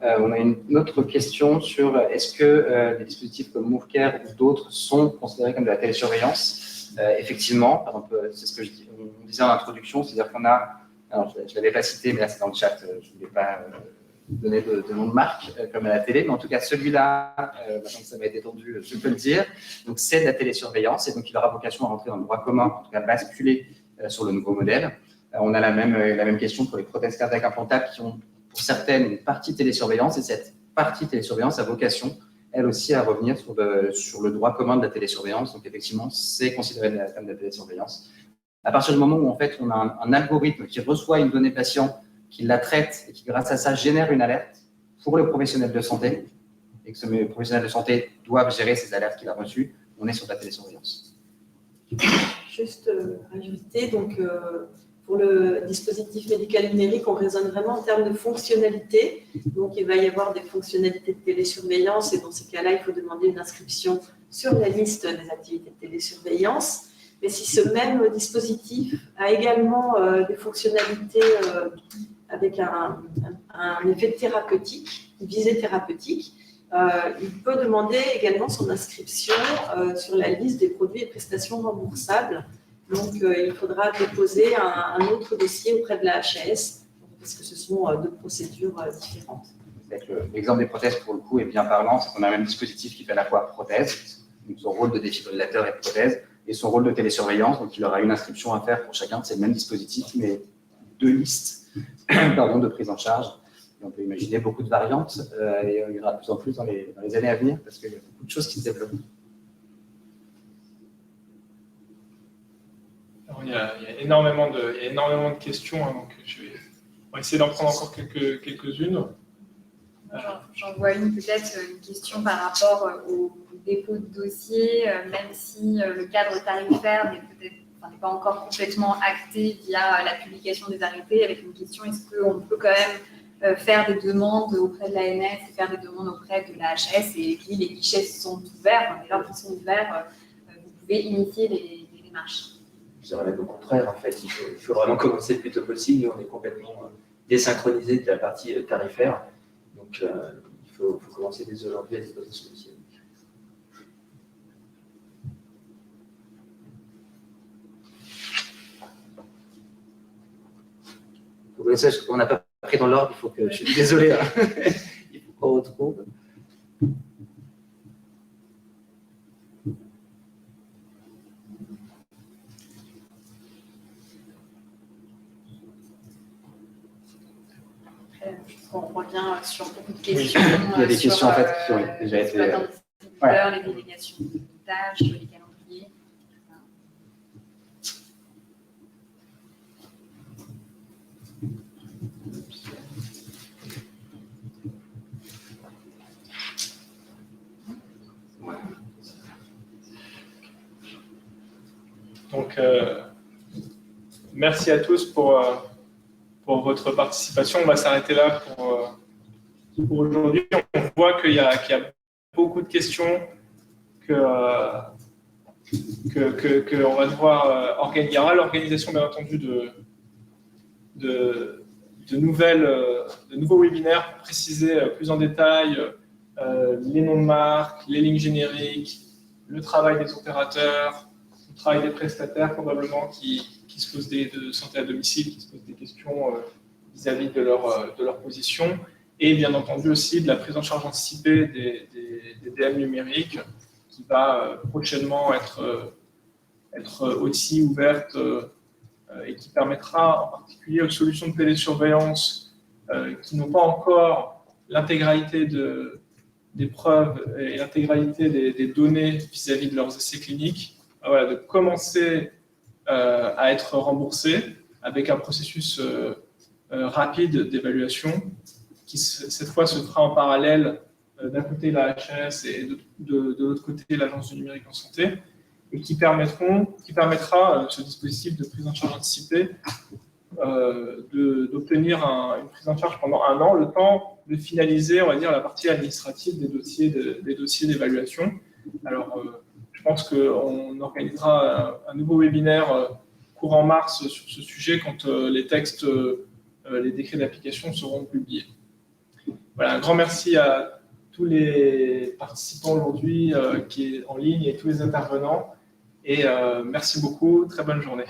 On a une autre question sur est-ce que des dispositifs comme MoveCare ou d'autres sont considérés comme de la télésurveillance? Effectivement, par exemple, c'est ce que on disait en introduction, c'est-à-dire qu'on a, alors je ne l'avais pas cité, mais là c'est dans le chat, je ne voulais pas donner de nom de marque comme à la télé, mais en tout cas celui-là, maintenant que ça m'a été tendu, je peux le dire, donc c'est de la télésurveillance et donc il aura vocation à rentrer dans le droit commun, en tout cas basculer sur le nouveau modèle. On a la même question pour les prothèses cardiaques implantables qui ont pour certaines une partie télésurveillance et cette partie télésurveillance a vocation elle aussi à revenir sur le droit commun de la télésurveillance. Donc effectivement, c'est considéré comme de la télésurveillance. À partir du moment où en fait on a un algorithme qui reçoit une donnée patient, qui la traite et qui grâce à ça génère une alerte pour le professionnel de santé et que ce professionnel de santé doit gérer ces alertes qu'il a reçues, on est sur de la télésurveillance. Juste ajouter, donc pour le dispositif médical numérique, on raisonne vraiment en termes de fonctionnalité. Donc, il va y avoir des fonctionnalités de télésurveillance et dans ces cas-là, il faut demander une inscription sur la liste des activités de télésurveillance. Mais si ce même dispositif a également des fonctionnalités avec un effet thérapeutique, une visée thérapeutique, il peut demander également son inscription sur la liste des produits et prestations remboursables. Donc, il faudra déposer un autre dossier auprès de la HAS, parce que ce sont 2 procédures différentes. L'exemple des prothèses, pour le coup, est bien parlant. C'est qu'on a un même dispositif qui fait à la fois prothèse, donc son rôle de défibrillateur et de prothèse, et son rôle de télésurveillance. Donc, il aura une inscription à faire pour chacun de ces mêmes dispositifs, mais 2 listes de prise en charge. Et on peut imaginer beaucoup de variantes, et il y en aura de plus en plus dans les années à venir, parce qu'il y a beaucoup de choses qui se développent. Alors, il y a énormément de questions, hein, donc on va essayer d'en prendre encore quelques-unes. J'en vois une peut-être, une question par rapport au dépôt de dossier, même si le cadre tarifaire n'est pas encore complètement acté via la publication des arrêtés, avec une question, est-ce qu'on peut quand même faire des demandes auprès de l'ANS et faire des demandes auprès de la HAS, et puis les guichets sont ouverts, dès lors qu'ils sont ouverts, vous pouvez initier les démarches. Je dirais même au contraire, en fait, il faut vraiment commencer le plus tôt possible. On est complètement désynchronisé de la partie tarifaire. Donc, il faut commencer dès aujourd'hui à déposer ce dossier. Vous connaissez, on n'a pas pris dans l'ordre, il faut que je suis désolé. Hein. Il faut qu'on retrouve. On revient sur beaucoup de questions. Oui. Il y a des questions en fait qui ont déjà été. Les délégations de tâches, les calendriers. Donc, merci à tous pour votre participation. On va s'arrêter là pour aujourd'hui. On voit qu'il y a beaucoup de questions qu'on va devoir organiser. Il y aura l'organisation, bien entendu, de nouveaux webinaires pour préciser plus en détail les noms de marques, les lignes génériques, le travail des opérateurs, le travail des prestataires probablement qui se posent de santé à domicile, qui se posent des questions vis-à-vis de leur position, et bien entendu aussi de la prise en charge anticipée des DM numériques qui va prochainement être aussi ouverte et qui permettra en particulier aux solutions de télésurveillance qui n'ont pas encore l'intégralité des preuves et l'intégralité des données vis-à-vis de leurs essais cliniques, de commencer à être remboursés avec un processus rapide d'évaluation qui cette fois se fera en parallèle d'un côté la HAS et de l'autre côté l'Agence du numérique en santé, et qui permettra ce dispositif de prise en charge anticipée d'obtenir une prise en charge pendant 1 an, le temps de finaliser, on va dire, la partie administrative des dossiers d'évaluation. Alors, je pense qu'on organisera un nouveau webinaire courant mars sur ce sujet quand les textes, les décrets d'application seront publiés. Voilà, un grand merci à tous les participants aujourd'hui qui est en ligne et tous les intervenants. Et merci beaucoup, très bonne journée.